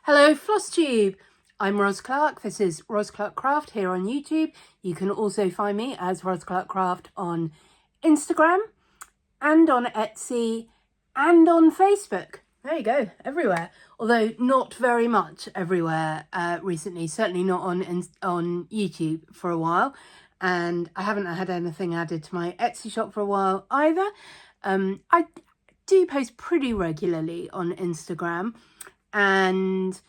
Hello Flosstube, I'm Ros Clark. This is Ros Clark Craft here on YouTube. You can also find me as Ros Clark Craft on Instagram and on Etsy and on Facebook. There you go, everywhere. Although not very much everywhere recently, certainly not on YouTube for a while. And I haven't had anything added to my Etsy shop for a while either. I do post pretty regularly on Instagram and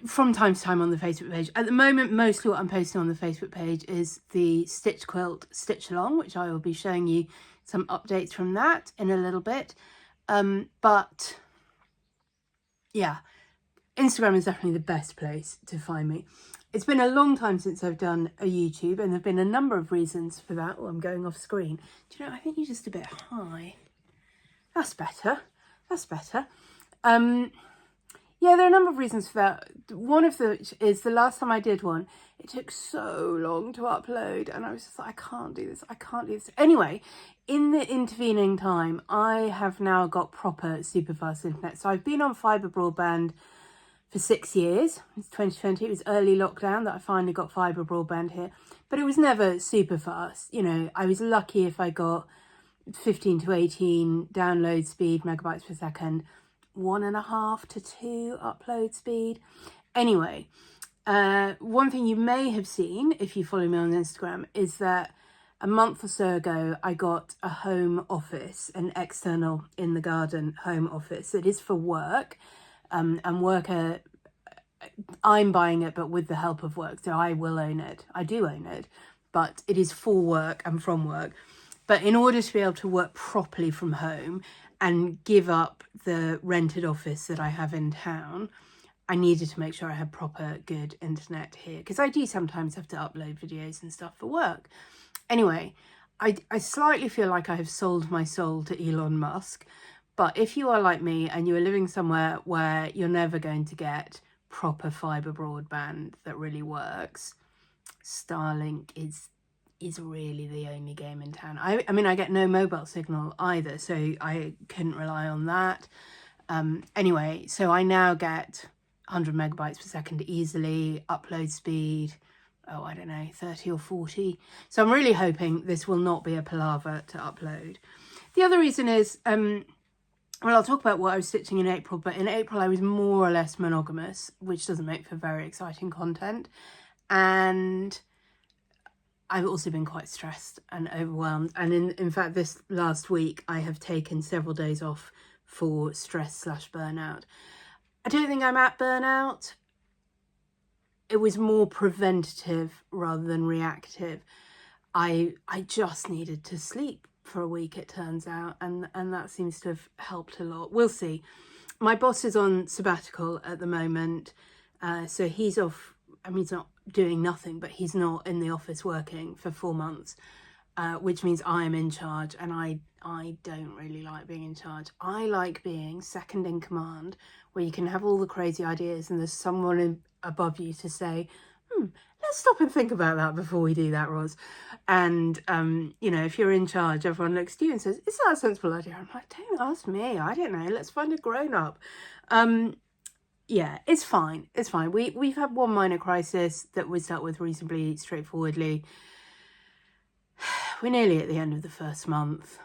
from time to time on the Facebook page. At the moment, mostly what I'm posting on the Facebook page is the stitch quilt stitch along, which I will be showing you some updates from that in a little bit. But yeah, Instagram is definitely the best place to find me. It's been a long time since I've done a YouTube, and there have been a number of reasons for that. Oh, I'm going off screen. Do you know, I think you're just a bit high. That's better. That's better. Yeah, there are a number of reasons for that. One of which is the last time I did one, it took so long to upload, and I was just like, I can't do this. I can't do this. Anyway, in the intervening time, I have now got proper super fast internet. So I've been on fibre broadband for 6 years. It's 2020. It was early lockdown that I finally got fibre broadband here, but it was never super fast. You know, I was lucky if I got 15 to 18 download speed, megabytes per second, 1.5 to 2 upload speed. Anyway, one thing you may have seen if you follow me on Instagram is that a month or so ago I got a home office, an external in the garden home office. It is for work, and worker, I'm buying it but with the help of work, so I will own it. I do own it, but it is for work and from work. But in order to be able to work properly from home and give up the rented office that I have in town, I needed to make sure I had proper good internet here, because I do sometimes have to upload videos and stuff for work. Anyway, I slightly feel like I have sold my soul to Elon Musk, but if you are like me and you are living somewhere where you're never going to get proper fibre broadband that really works, Starlink is really the only game in town. I mean, I get no mobile signal either, so I couldn't rely on that. Anyway, so I now get 100 megabytes per second easily, upload speed, oh, I don't know, 30 or 40. So I'm really hoping this will not be a palaver to upload. The other reason is, well, I'll talk about what I was stitching in April, but in April I was more or less monogamous, which doesn't make for very exciting content. And I've also been quite stressed and overwhelmed. And in fact, this last week, I have taken several days off for stress/burnout. I don't think I'm at burnout. It was more preventative rather than reactive. I just needed to sleep for a week, it turns out, and that seems to have helped a lot. We'll see. My boss is on sabbatical at the moment, so he's off. I mean, he's not doing nothing, but he's not in the office working for 4 months, which means I'm in charge, and I don't really like being in charge. I like being second in command, where you can have all the crazy ideas and there's someone above you to say, let's stop and think about that before we do that, Ros. And, you know, if you're in charge, everyone looks to you and says, is that a sensible idea? I'm like, don't ask me. I don't know. Let's find a grown-up. Yeah, it's fine. It's fine. We've had one minor crisis that was dealt with reasonably straightforwardly. We're nearly at the end of the first month.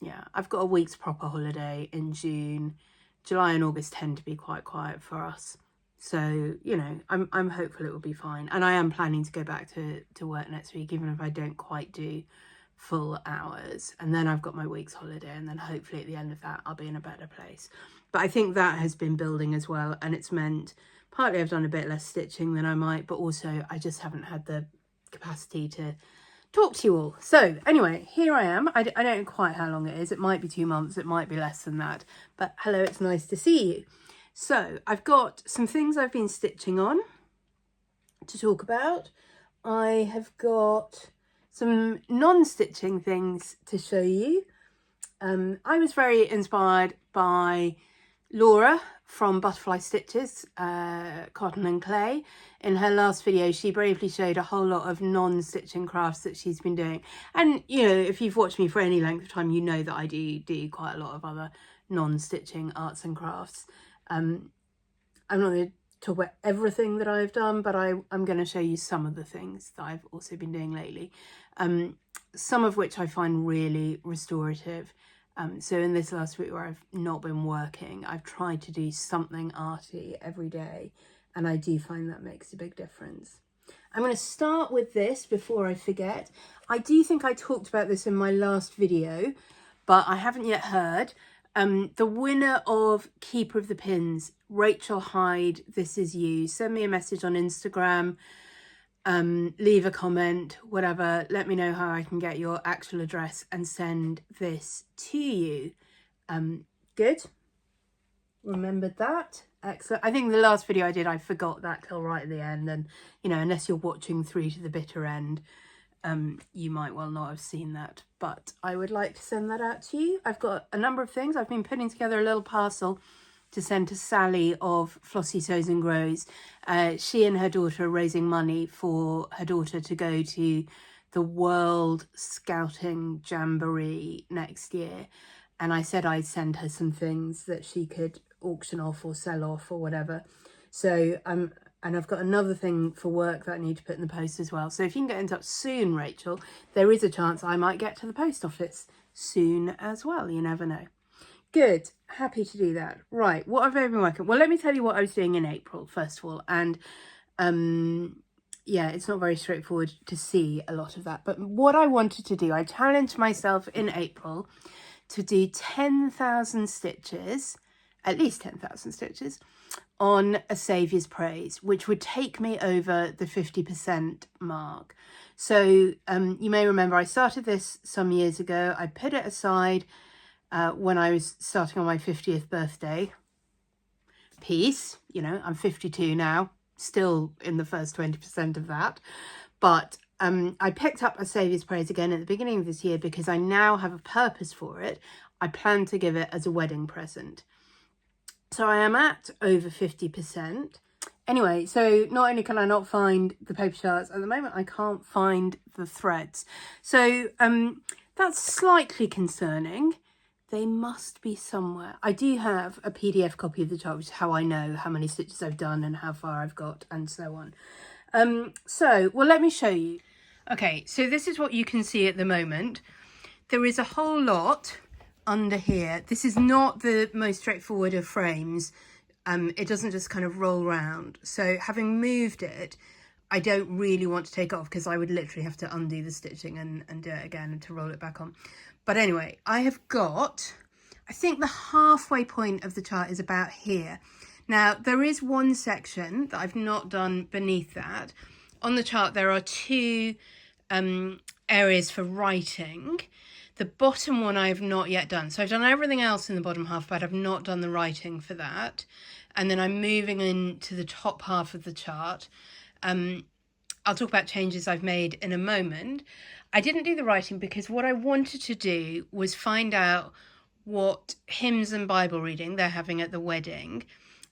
Yeah, I've got a week's proper holiday in June. July and August tend to be quite quiet for us. So, you know, I'm hopeful it will be fine. And I am planning to go back to work next week, even if I don't quite do full hours. And then I've got my week's holiday, and then hopefully at the end of that I'll be in a better place. But I think that has been building as well, and it's meant partly I've done a bit less stitching than I might, but also I just haven't had the capacity to talk to you all. So anyway, here I am. I don't know quite how long it is. It might be 2 months, it might be less than that, but hello, it's nice to see you. So I've got some things I've been stitching on to talk about. I have got some non-stitching things to show you. I was very inspired by Laura from Butterfly Stitches, Cotton and Clay. In her last video, she bravely showed a whole lot of non-stitching crafts that she's been doing. And, you know, if you've watched me for any length of time, you know that I do quite a lot of other non-stitching arts and crafts. I'm not going to talk about everything that I've done, but I'm going to show you some of the things that I've also been doing lately, some of which I find really restorative. So in this last week where I've not been working, I've tried to do something arty every day, and I do find that makes a big difference. I'm going to start with this before I forget. I do think I talked about this in my last video, but I haven't yet heard. The winner of Keeper of the Pins, Rachel Hyde, this is you. Send me a message on Instagram, leave a comment, whatever. Let me know how I can get your actual address and send this to you. Good? Remembered that? Excellent. I think the last video I did, I forgot that till right at the end. And, you know, unless you're watching through to the bitter end, you might well not have seen that. But I would like to send that out to you. I've got a number of things. I've been putting together a little parcel to send to Sally of Flossie Sews and Grows. She and her daughter are raising money for her daughter to go to the World Scouting Jamboree next year. And I said I'd send her some things that she could auction off or sell off or whatever. So and I've got another thing for work that I need to put in the post as well. So if you can get in touch soon, Rachel, there is a chance I might get to the post office soon as well. You never know. Good. Happy to do that. Right. What have I been working? Well, let me tell you what I was doing in April, first of all. And yeah, it's not very straightforward to see a lot of that. But what I wanted to do, I challenged myself in April to do 10,000 stitches, at least 10,000 stitches, on a Saviour's Praise, which would take me over the 50% mark. So you may remember I started this some years ago. I put it aside when I was starting on my 50th birthday piece. You know, I'm 52 now, still in the first 20% of that. But I picked up a Saviour's Praise again at the beginning of this year because I now have a purpose for it. I plan to give it as a wedding present. So I am at over 50%. Anyway, so not only can I not find the paper charts, at the moment I can't find the threads. So that's slightly concerning. They must be somewhere. I do have a PDF copy of the chart, which is how I know how many stitches I've done and how far I've got and so on. Well, let me show you. Okay, so this is what you can see at the moment. There is a whole lot under here. This is not the most straightforward of frames. It doesn't just kind of roll around. So having moved it, I don't really want to take it off because I would literally have to undo the stitching and do it again and to roll it back on. But anyway, I have got, I think the halfway point of the chart is about here. Now, there is one section that I've not done beneath that. On the chart, there are two areas for writing. The bottom one I have not yet done. So I've done everything else in the bottom half, but I've not done the writing for that. And then I'm moving into the top half of the chart. I'll talk about changes I've made in a moment. I didn't do the writing because what I wanted to do was find out what hymns and Bible reading they're having at the wedding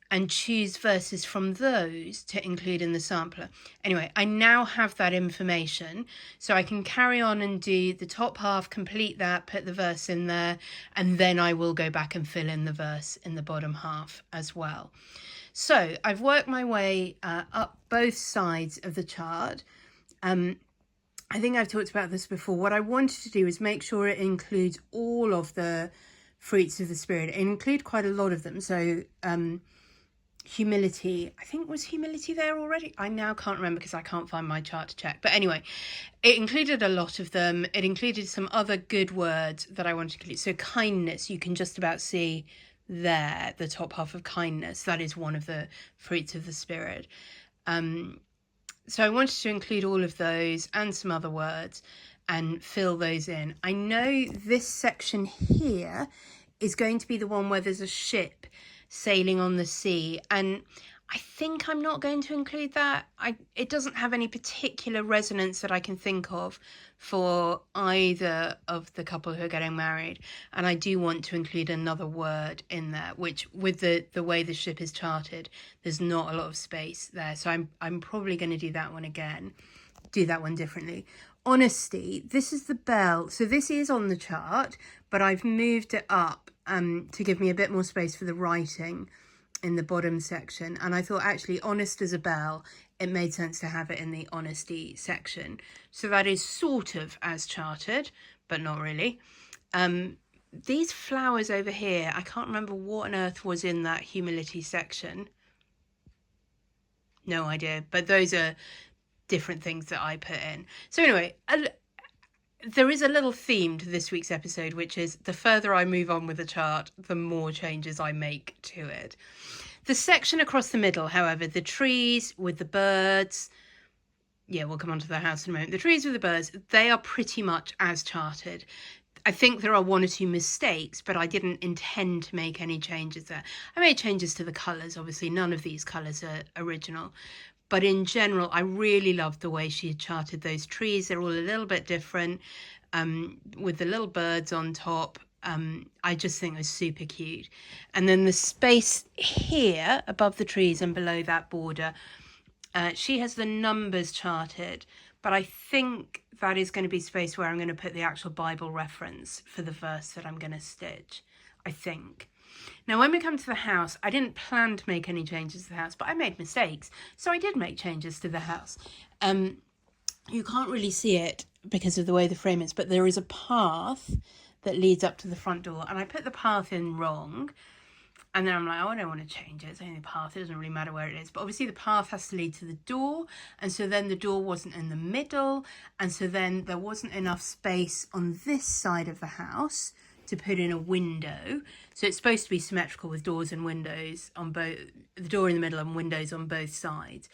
and choose verses from those to include in the sampler. Anyway, I now have that information, so I can carry on and do the top half, complete that, put the verse in there, and then I will go back and fill in the verse in the bottom half as well. So I've worked my way up both sides of the chart. I think I've talked about this before. What I wanted to do is make sure it includes all of the fruits of the Spirit. It includes quite a lot of them. So humility, I think, was humility there already? I now can't remember because I can't find my chart to check. But anyway, it included a lot of them. It included some other good words that I wanted to include. So kindness, you can just about see there, the top half of kindness. That is one of the fruits of the Spirit. So I wanted to include all of those and some other words and fill those in. I know this section here is going to be the one where there's a ship sailing on the sea, and I think I'm not going to include that. It doesn't have any particular resonance that I can think of for either of the couple who are getting married, and I do want to include another word in there, which with the way the ship is charted, there's not a lot of space there, so I'm probably going to do that one again, do that one differently. Honesty, this is the bell, so this is on the chart, but I've moved it up to give me a bit more space for the writing in the bottom section. And I thought, actually, honest as a bell, it made sense to have it in the honesty section. So that is sort of as charted, but not really. These flowers over here, I can't remember what on earth was in that humility section. No idea, but those are different things that I put in. So anyway, there is a little theme to this week's episode, which is the further I move on with the chart, the more changes I make to it. The section across the middle, however, the trees with the birds, yeah, we'll come on to the house in a moment. The trees with the birds, they are pretty much as charted. I think there are one or two mistakes, but I didn't intend to make any changes there. I made changes to the colours. Obviously, none of these colours are original. But in general, I really loved the way she had charted those trees. They're all a little bit different, with the little birds on top. I just think it was super cute. And then the space here above the trees and below that border, she has the numbers charted, but I think that is going to be space where I'm going to put the actual Bible reference for the verse that I'm going to stitch, I think. Now, when we come to the house, I didn't plan to make any changes to the house, but I made mistakes. So I did make changes to the house. You can't really see it because of the way the frame is, but there is a path that leads up to the front door. And I put the path in wrong. And then I'm like, oh, I don't want to change it. It's only the path. It doesn't really matter where it is. But obviously the path has to lead to the door. And so then the door wasn't in the middle. And so then there wasn't enough space on this side of the house to put in a window. So it's supposed to be symmetrical with doors and windows on both, the door in the middle and windows on both sides.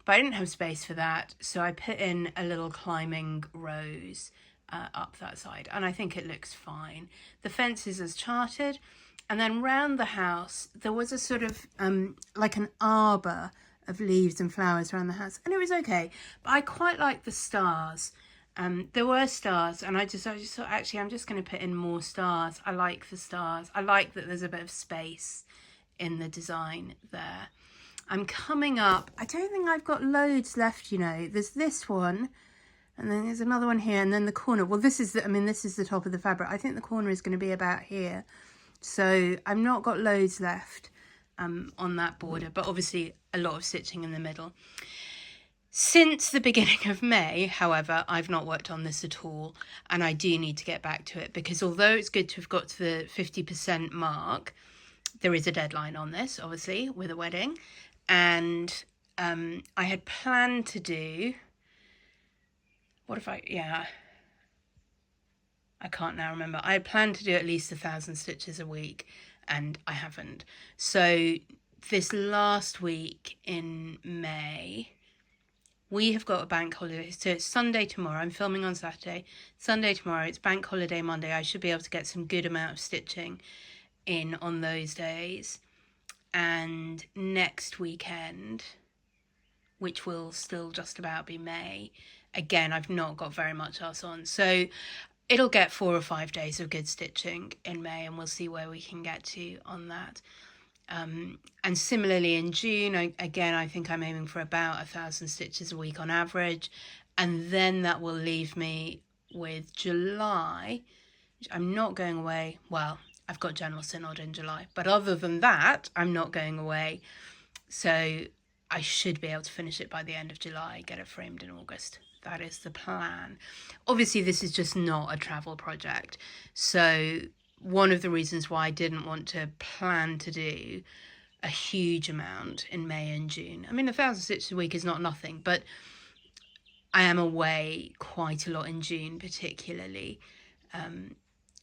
But I didn't have space for that. So I put in a little climbing rose up that side. And I think it looks fine. The fence is as charted. And then round the house, there was a sort of like an arbour of leaves and flowers around the house. And it was okay. But I quite like the stars. There were stars. And I just thought, actually, I'm just going to put in more stars. I like the stars. I like that there's a bit of space in the design there. I'm coming up. I don't think I've got loads left, you know. There's this one. And then there's another one here. And then the corner. Well, this is the top of the fabric. I think the corner is going to be about here. So I've not got loads left on that border, but obviously a lot of stitching in the middle. Since the beginning of May, however, I've not worked on this at all, and I do need to get back to it because although it's good to have got to the 50% mark, there is a deadline on this, obviously, with a wedding. And I had planned to do, I can't now remember. I had planned to do at least 1,000 stitches a week and I haven't. So this last week in May, we have got a bank holiday. So it's Sunday tomorrow. I'm filming on Saturday. Sunday tomorrow. It's bank holiday Monday. I should be able to get some good amount of stitching in on those days. And next weekend, which will still just about be May, again, I've not got very much else on. So it'll get 4 or 5 days of good stitching in May, and we'll see where we can get to on that. And similarly in June, I think I'm aiming for about 1,000 stitches a week on average. And then that will leave me with July, which I'm not going away. Well, I've got General Synod in July, but other than that, I'm not going away. So I should be able to finish it by the end of July, get it framed in August. That is the plan. Obviously, this is just not a travel project. So one of the reasons why I didn't want to plan to do a huge amount in May and June. I mean, 1,000 stitches a week is not nothing, but I am away quite a lot in June, particularly.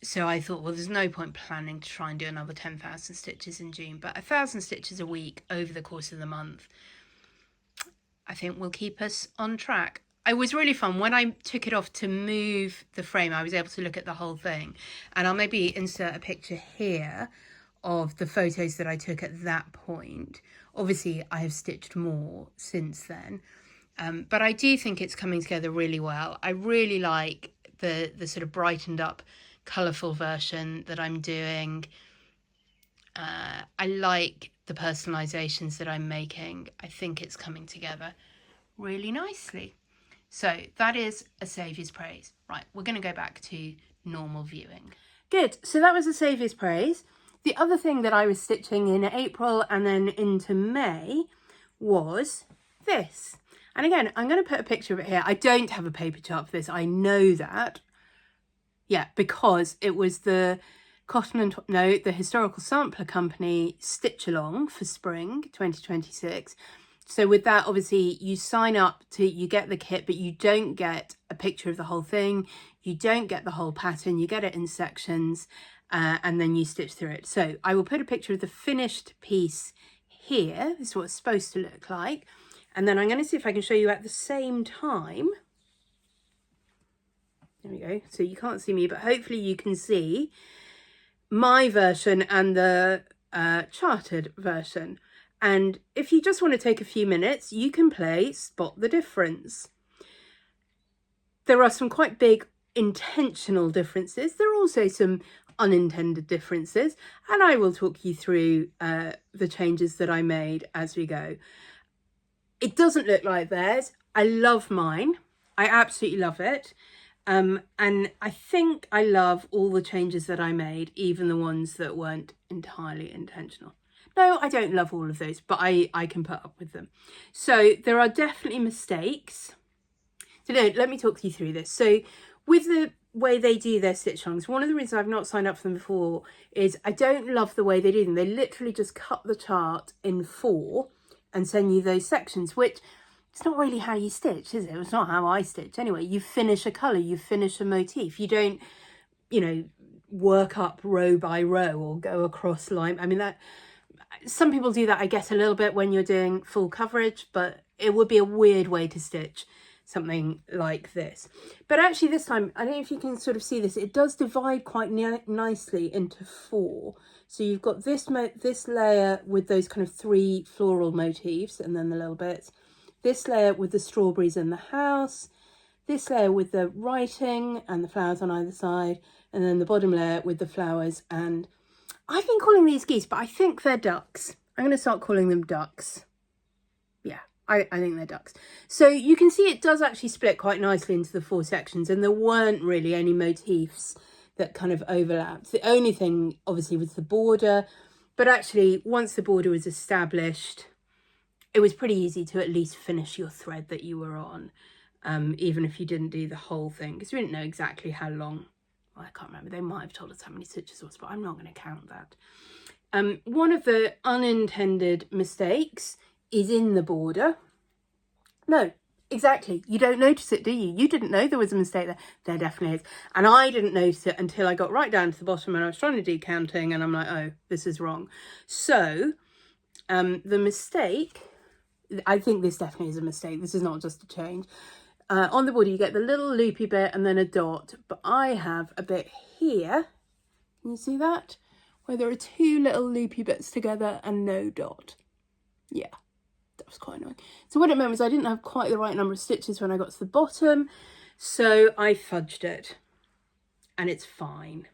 So I thought, well, there's no point planning to try and do another 10,000 stitches in June, but 1,000 stitches a week over the course of the month, I think will keep us on track. It was really fun. When I took it off to move the frame, I was able to look at the whole thing. And I'll maybe insert a picture here of the photos that I took at that point. Obviously, I have stitched more since then. But I do think it's coming together really well. I really like the sort of brightened up, colourful version that I'm doing. I like the personalisations that I'm making. I think it's coming together really nicely. So that is A Saviour's Praise. Right, we're going to go back to normal viewing. Good. So that was a Saviour's Praise. The other thing that I was stitching in April and then into May was this. And again, I'm going to put a picture of it here. I don't have a paper chart for this. I know that. Yeah, because it was the the Historical Sampler Company Stitch Along for spring 2026. So with that, obviously, you sign up you get the kit, but you don't get a picture of the whole thing. You don't get the whole pattern. You get it in sections, and then you stitch through it. So I will put a picture of the finished piece here. This is what it's supposed to look like. And then I'm going to see if I can show you at the same time. There we go. So you can't see me, but hopefully you can see my version and the charted version. And if you just want to take a few minutes, you can play Spot the Difference. There are some quite big intentional differences. There are also some unintended differences, and I will talk you through the changes that I made as we go. It doesn't look like theirs. I love mine. I absolutely love it. And I think I love all the changes that I made, even the ones that weren't entirely intentional. No, I don't love all of those, but I can put up with them. So there are definitely mistakes. So no, let me talk you through this. So with the way they do their stitch alongs, one of the reasons I've not signed up for them before is I don't love the way they do them. They literally just cut the chart in 4 and send you those sections, which it's not really how you stitch, is it? It's not how I stitch. Anyway, you finish a colour, you finish a motif. You don't, you know, work up row by row or go across line. I mean, that some people do that, I guess, a little bit when you're doing full coverage, but it would be a weird way to stitch something like this. But actually this time, I don't know if you can sort of see this, it does divide quite nicely into 4. So you've got this layer with those kind of 3 floral motifs and then the little bits. This layer with the strawberries and the house. This layer with the writing and the flowers on either side. And then the bottom layer with the flowers. And I've been calling these geese, but I think they're ducks. I'm going to start calling them ducks. Yeah, I think they're ducks. So you can see it does actually split quite nicely into the 4 sections. And there weren't really any motifs that kind of overlapped. The only thing obviously was the border. But actually, once the border was established, it was pretty easy to at least finish your thread that you were on, even if you didn't do the whole thing, because we didn't know exactly how long. Well, I can't remember. They might have told us how many stitches it was, but I'm not going to count that. One of the unintended mistakes is in the border. No, exactly. You don't notice it, do you? You didn't know there was a mistake there. There definitely is. And I didn't notice it until I got right down to the bottom and I was trying to do counting and I'm like, oh, this is wrong. So the mistake... I think this definitely is a mistake. This is not just a change. On the border, you get the little loopy bit and then a dot. But I have a bit here. Can you see that? Where there are 2 little loopy bits together and no dot. Yeah, that was quite annoying. So what it meant was I didn't have quite the right number of stitches when I got to the bottom. So I fudged it. And it's fine.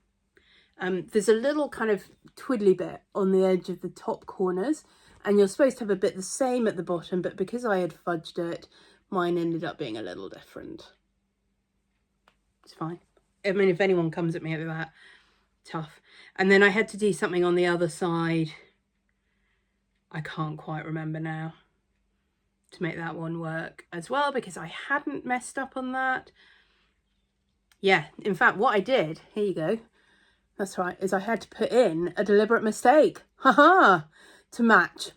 There's a little kind of twiddly bit on the edge of the top corners. And you're supposed to have a bit the same at the bottom, but because I had fudged it, mine ended up being a little different. It's fine. I mean, if anyone comes at me with that, tough. And then I had to do something on the other side. I can't quite remember now, to make that one work as well, because I hadn't messed up on that. Yeah, in fact, what I did, here you go, that's right, is I had to put in a deliberate mistake. Haha! To match,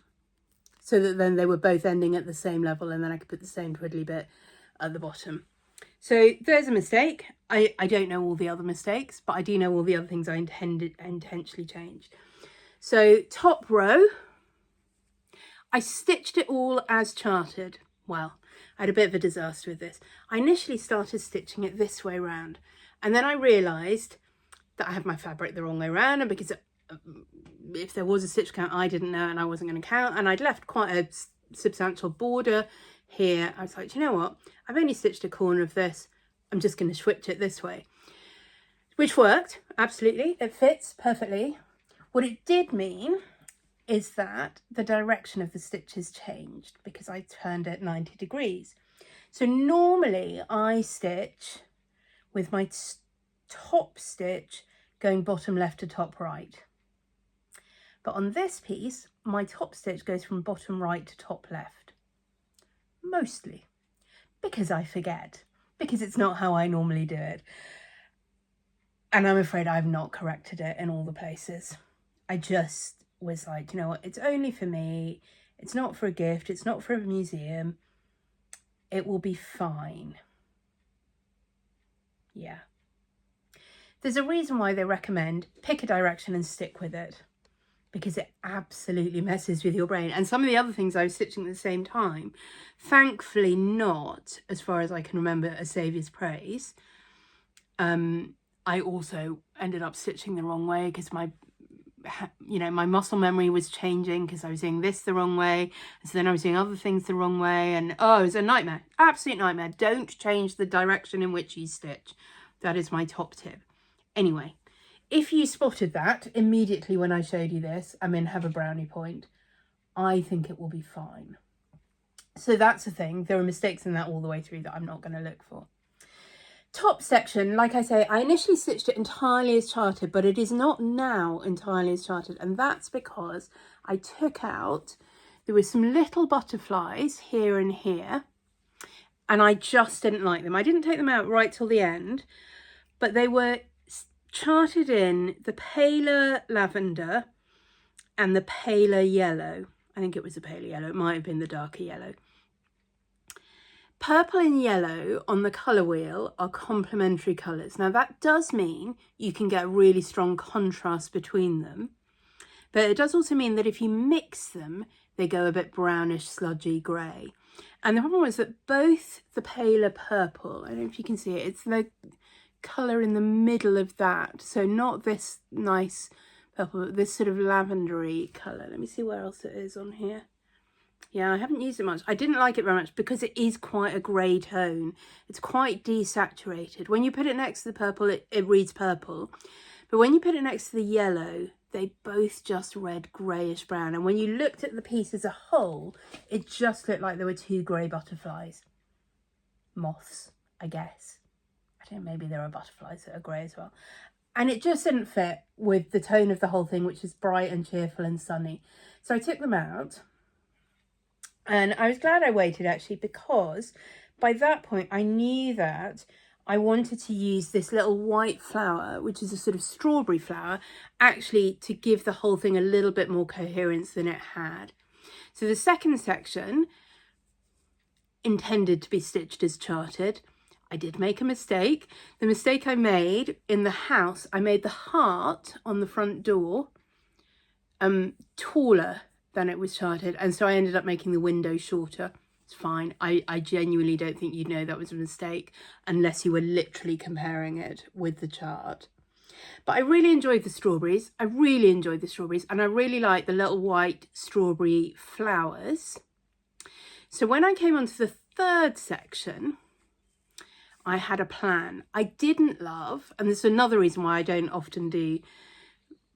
so that then they were both ending at the same level and then I could put the same twiddly bit at the bottom. So there's a mistake. I don't know all the other mistakes, but I do know all the other things I intentionally changed. So top row, I stitched it all as charted. Well, I had a bit of a disaster with this. I initially started stitching it this way round, and then I realised that I had my fabric the wrong way around, and because if there was a stitch count I didn't know and I wasn't going to count, and I'd left quite a substantial border here. I was like, you know what, I've only stitched a corner of this, I'm just going to switch it this way, which worked absolutely. It fits perfectly. What it did mean is that the direction of the stitches changed because I turned it 90 degrees. So normally I stitch with my top stitch going bottom left to top right. But on this piece, my top stitch goes from bottom right to top left. Mostly. Because I forget. Because it's not how I normally do it. And I'm afraid I've not corrected it in all the places. I just was like, you know what, it's only for me. It's not for a gift. It's not for a museum. It will be fine. Yeah. There's a reason why they recommend pick a direction and stick with it. Because it absolutely messes with your brain. And some of the other things I was stitching at the same time, thankfully not, as far as I can remember, a Saviour's Praise. I also ended up stitching the wrong way because my muscle memory was changing because I was doing this the wrong way. And so then I was doing other things the wrong way. And oh, it was a nightmare. Absolute nightmare. Don't change the direction in which you stitch. That is my top tip. Anyway, if you spotted that immediately when I showed you this, have a brownie point. I think it will be fine. So that's the thing. There are mistakes in that all the way through that I'm not going to look for. Top section, like I say, I initially stitched it entirely as charted, but it is not now entirely as charted. And that's because I took out, there were some little butterflies here and here, and I just didn't like them. I didn't take them out right till the end, but they were charted in the paler lavender and the paler yellow. I think it was the paler yellow. It might have been the darker yellow. Purple and yellow on the colour wheel are complementary colours. Now that does mean you can get a really strong contrast between them, but it does also mean that if you mix them, they go a bit brownish, sludgy, grey. And the problem was that both the paler purple, I don't know if you can see it, it's the colour in the middle of that, so not this nice purple, but this sort of lavendery colour. Let me see where else it is on here. Yeah, I haven't used it much. I didn't like it very much because it is quite a grey tone. It's quite desaturated. When you put it next to the purple, it reads purple. But when you put it next to the yellow, they both just read greyish brown. And when you looked at the piece as a whole, it just looked like there were two grey butterflies. Moths, I guess. I don't know, maybe there are butterflies that are grey as well. And it just didn't fit with the tone of the whole thing, which is bright and cheerful and sunny. So I took them out. And I was glad I waited, actually, because by that point I knew that I wanted to use this little white flower, which is a sort of strawberry flower, actually to give the whole thing a little bit more coherence than it had. So the second section, intended to be stitched as charted, I did make a mistake. The mistake I made in the house, I made the heart on the front door taller than it was charted, and so I ended up making the window shorter. It's fine. I genuinely don't think you'd know that was a mistake unless you were literally comparing it with the chart. But I really enjoyed the strawberries. And I really like the little white strawberry flowers. So when I came onto the third section, I had a plan. I didn't love, and this is another reason why I don't often do,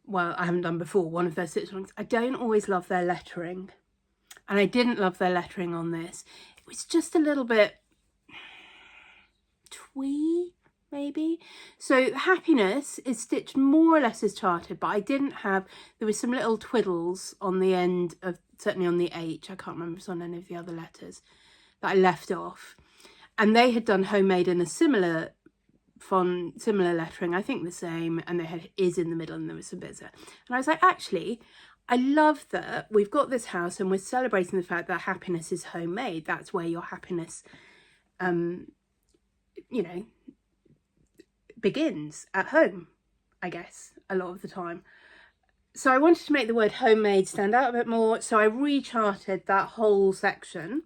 well, I haven't done before, one of their stitch alongs. I don't always love their lettering. And I didn't love their lettering on this. It was just a little bit twee, maybe. So Happiness is stitched more or less as charted, but I didn't have, there was some little twiddles on the end of, certainly on the H, I can't remember if it's on any of the other letters, that I left off. And they had done Homemade in a similar font, similar lettering, I think the same, and they had is in the middle and there was some bits there. And I was like, actually, I love that we've got this house and we're celebrating the fact that happiness is homemade. That's where your happiness, begins at home, I guess, a lot of the time. So I wanted to make the word homemade stand out a bit more. So I recharted that whole section.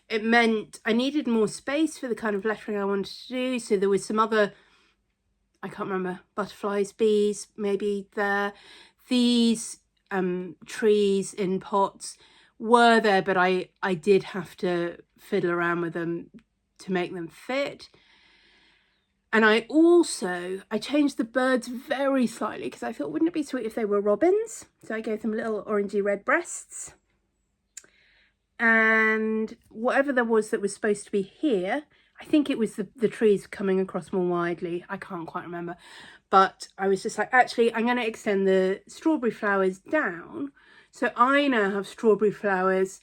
It meant I needed more space for the kind of lettering I wanted to do. So there was some other, I can't remember, butterflies, bees, maybe there. These trees in pots were there, but I did have to fiddle around with them to make them fit. And I changed the birds very slightly because I thought, wouldn't it be sweet if they were robins? So I gave them little orangey red breasts. And whatever there was that was supposed to be here, I think it was the trees coming across more widely. I can't quite remember. but I was just like, actually, I'm going to extend the strawberry flowers down. So I now have strawberry flowers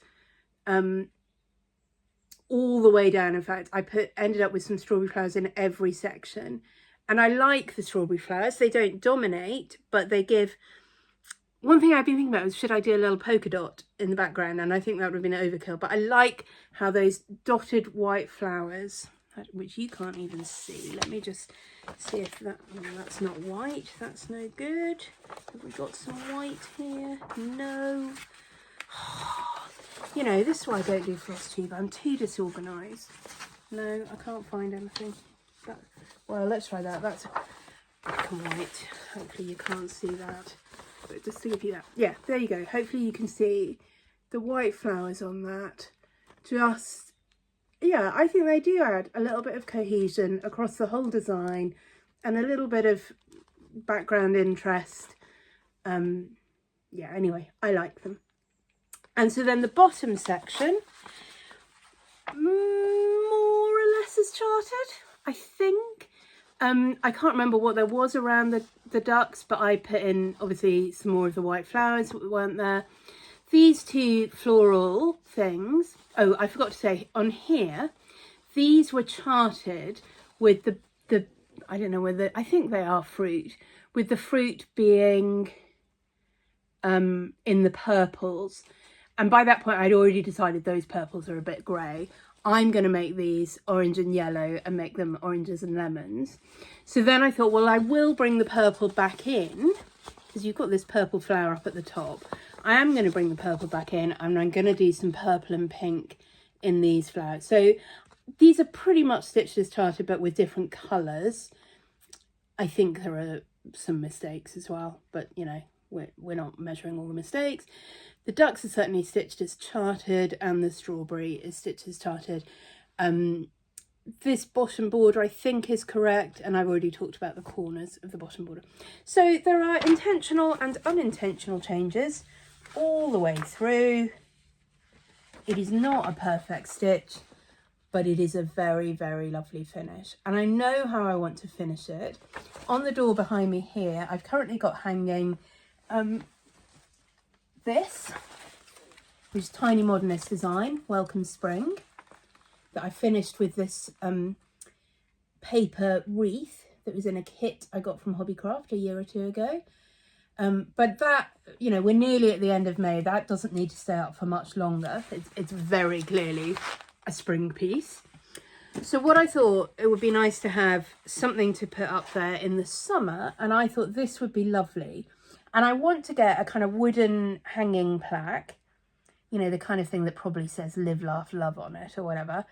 all the way down. In fact, I ended up with some strawberry flowers in every section. And I like the strawberry flowers. They don't dominate, but they give... One thing I've been thinking about was, should I do a little polka dot in the background? And I think that would have been overkill. But I like how those dotted white flowers, which you can't even see. Let me just see if that... Oh, that's not white. That's no good. Have we got some white here? No. You know, this is why I don't do Flosstube. I'm too disorganised. No, I can't find anything. Well, let's try that. That's black and white. Hopefully you can't see that. But just to give you that. Yeah, there you go. Hopefully you can see the white flowers on that. Just, yeah, I think they do add a little bit of cohesion across the whole design and a little bit of background interest. Yeah, anyway, I like them. And so then the bottom section, more or less is charted, I think. I can't remember what there was around the ducks, but I put in, obviously, some more of the white flowers that weren't there. These two floral things, oh, I forgot to say, on here, these were charted with the I don't know whether, I think they are fruit, with the fruit being in the purples. And by that point, I'd already decided those purples are a bit grey. I'm going to make these orange and yellow and make them oranges and lemons. So then I thought, well, I will bring the purple back in, because you've got this purple flower up at the top. I am going to bring the purple back in, and I'm going to do some purple and pink in these flowers. So these are pretty much stitched as charted, but with different colours. I think there are some mistakes as well, but, you know, we're not measuring all the mistakes. The ducks are certainly stitched as charted, and the strawberry is stitched as charted. This bottom border I think is correct, and I've already talked about the corners of the bottom border. So there are intentional and unintentional changes all the way through. It is not a perfect stitch, but it is a very, very lovely finish. And I know how I want to finish it. On the door behind me here, I've currently got hanging this, which is Tiny Modernist Design, Welcome Spring, that I finished with this paper wreath that was in a kit I got from Hobbycraft a year or two ago. But that, you know, we're nearly at the end of May. That doesn't need to stay up for much longer. It's very clearly a spring piece. So what I thought, it would be nice to have something to put up there in the summer, and I thought this would be lovely. And I want to get a kind of wooden hanging plaque, you know, the kind of thing that probably says live, laugh, love on it or whatever,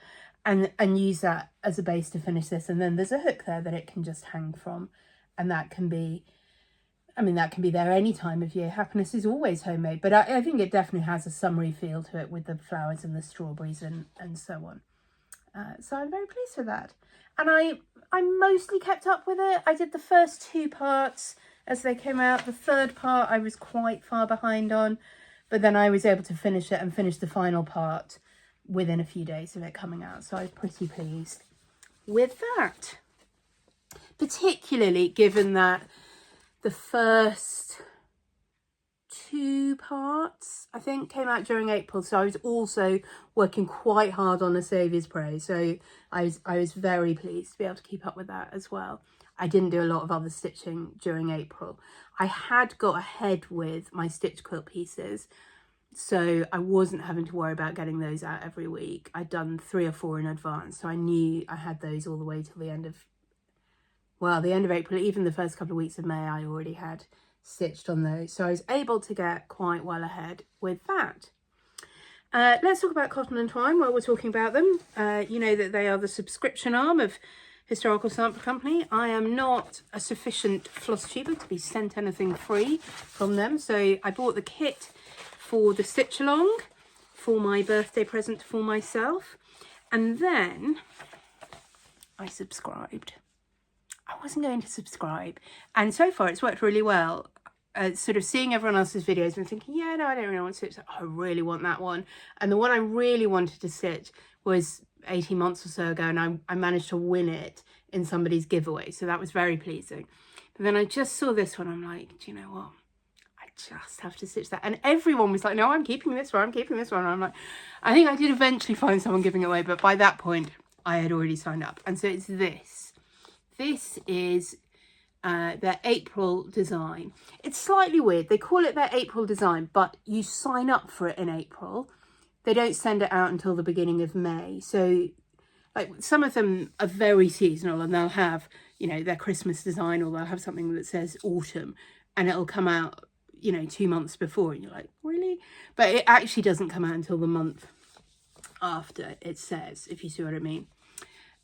and use that as a base to finish this. And then there's a hook there that it can just hang from, and that can be, I mean, that can be there any time of year. Happiness is always homemade, but I think it definitely has a summery feel to it with the flowers and the strawberries and so on. So I'm very pleased with that. And I mostly kept up with it. I did the first two parts as they came out. The third part I was quite far behind on, but then I was able to finish it and finish the final part within a few days of it coming out. So I was pretty pleased with that. Particularly given that the first two parts, I think, came out during April. So I was also working quite hard on A Saviour's Praise. So I was very pleased to be able to keep up with that as well. I didn't do a lot of other stitching during April. I had got ahead with my stitch quilt pieces, so I wasn't having to worry about getting those out every week. I'd done 3 or 4 in advance, so I knew I had those all the way till the end of, well, the end of April. Even the first couple of weeks of May, I already had stitched on those. So I was able to get quite well ahead with that. Let's talk about Cotton and Twine while we're talking about them. You know that they are the subscription arm of Historical Sample Company. I am not a sufficient floss tuber to be sent anything free from them, so I bought the kit for the stitch along for my birthday present for myself, and then I subscribed. I wasn't going to subscribe, and so far it's worked really well. Sort of seeing everyone else's videos and thinking, yeah, no, I don't really want to stitch that. I really want that one. And the one I really wanted to stitch was 18 months or so ago, and I managed to win it in somebody's giveaway, so that was very pleasing. But then I just saw this one. I'm like, do you know what? I just have to stitch that. And everyone was like, no, I'm keeping this one. I'm keeping this one. And I'm like, I think I did eventually find someone giving it away. But by that point, I had already signed up. And so it's this. This is their April design. It's slightly weird. They call it their April design, but you sign up for it in April. They don't send it out until the beginning of May. So like some of them are very seasonal, and they'll have, you know, their Christmas design, or they'll have something that says autumn, and it'll come out, you know, 2 months before, and you're like, really? But it actually doesn't come out until the month after it says, if you see what I mean.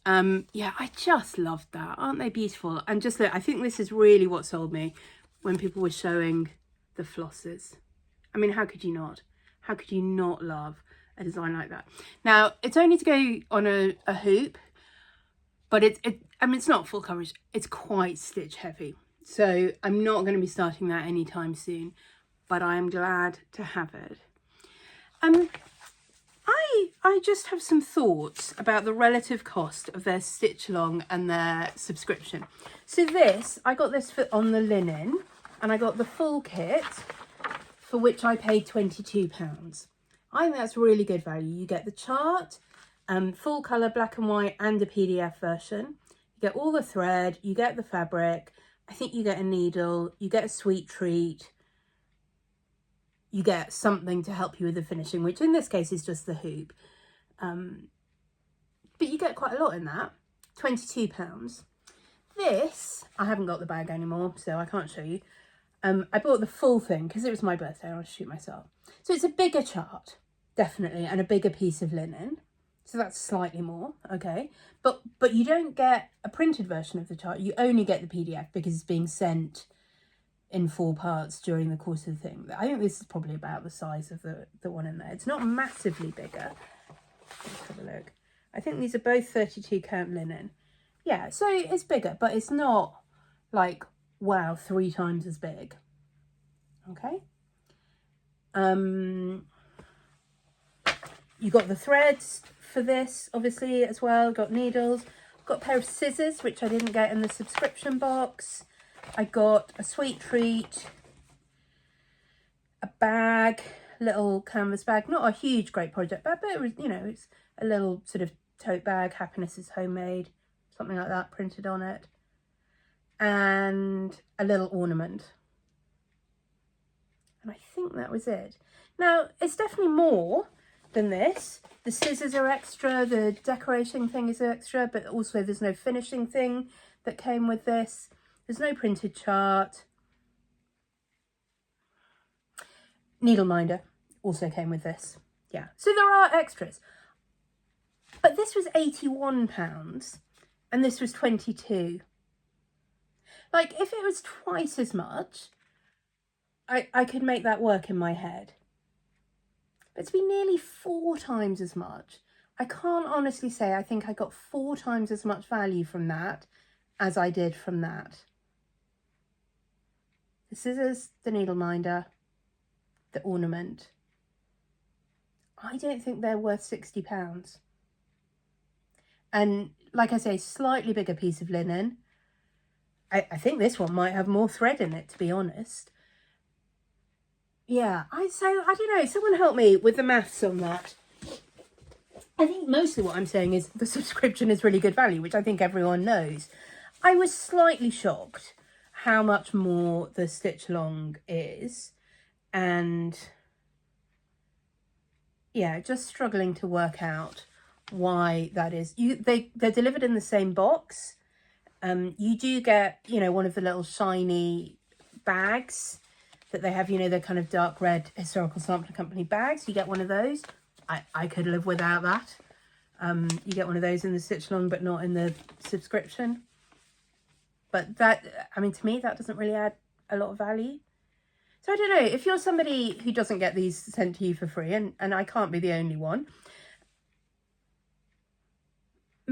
Yeah, I just loved that. Aren't they beautiful? And just look, I think this is really what sold me when people were showing the flosses. I mean, how could you not? How could you not love a design like that? Now, it's only to go on a hoop, but I mean, it's not full coverage. It's quite stitch heavy. So I'm not going to be starting that anytime soon, but I am glad to have it. I just have some thoughts about the relative cost of their stitch along and their subscription. So this, I got this on the linen, and I got the full kit, for which I paid £22. I think that's really good value. You get the chart, full colour, black and white, and a PDF version. You get all the thread, you get the fabric, I think you get a needle, you get a sweet treat, you get something to help you with the finishing, which in this case is just the hoop. But you get quite a lot in that, £22. This, I haven't got the bag anymore, so I can't show you. I bought the full thing because it was my birthday and I wanted to shoot myself. So it's a bigger chart, definitely, and a bigger piece of linen. So that's slightly more, okay. But you don't get a printed version of the chart. You only get the PDF because it's being sent in 4 parts during the course of the thing. I think this is probably about the size of the one in there. It's not massively bigger. Let's have a look. I think these are both 32 count linen. Yeah, so it's bigger, but it's not like, wow, 3 times as big. Okay. You got the threads for this, obviously, as well. Got needles. Got a pair of scissors, which I didn't get in the subscription box. I got a sweet treat, a bag, little canvas bag, not a huge great project bag, but it was, you know, it's a little sort of tote bag, happiness is homemade, something like that printed on it, and a little ornament. And I think that was it. Now, it's definitely more than this. The scissors are extra, the decoration thing is extra, but also there's no finishing thing that came with this. There's no printed chart. Needle minder also came with this. Yeah, so there are extras. But this was £81 and this was £22. Like, if it was twice as much, I could make that work in my head. But to be nearly 4 times as much, I can't honestly say I think I got 4 times as much value from that as I did from that. The scissors, the needle minder, the ornament. I don't think they're worth £60. And like I say, slightly bigger piece of linen. I think this one might have more thread in it, to be honest. Yeah, I don't know, someone help me with the maths on that. I think mostly what I'm saying is the subscription is really good value, which I think everyone knows. I was slightly shocked how much more the stitch along is, and yeah, just struggling to work out why that is. They're delivered in the same box. You do get, you know, one of the little shiny bags that they have, you know, they're kind of dark red Historical Sampler Company bags. You get one of those. I could live without that. You get one of those in the stitch along, but not in the subscription. But that, I mean, to me, that doesn't really add a lot of value. So I don't know, if you're somebody who doesn't get these sent to you for free, and I can't be the only one,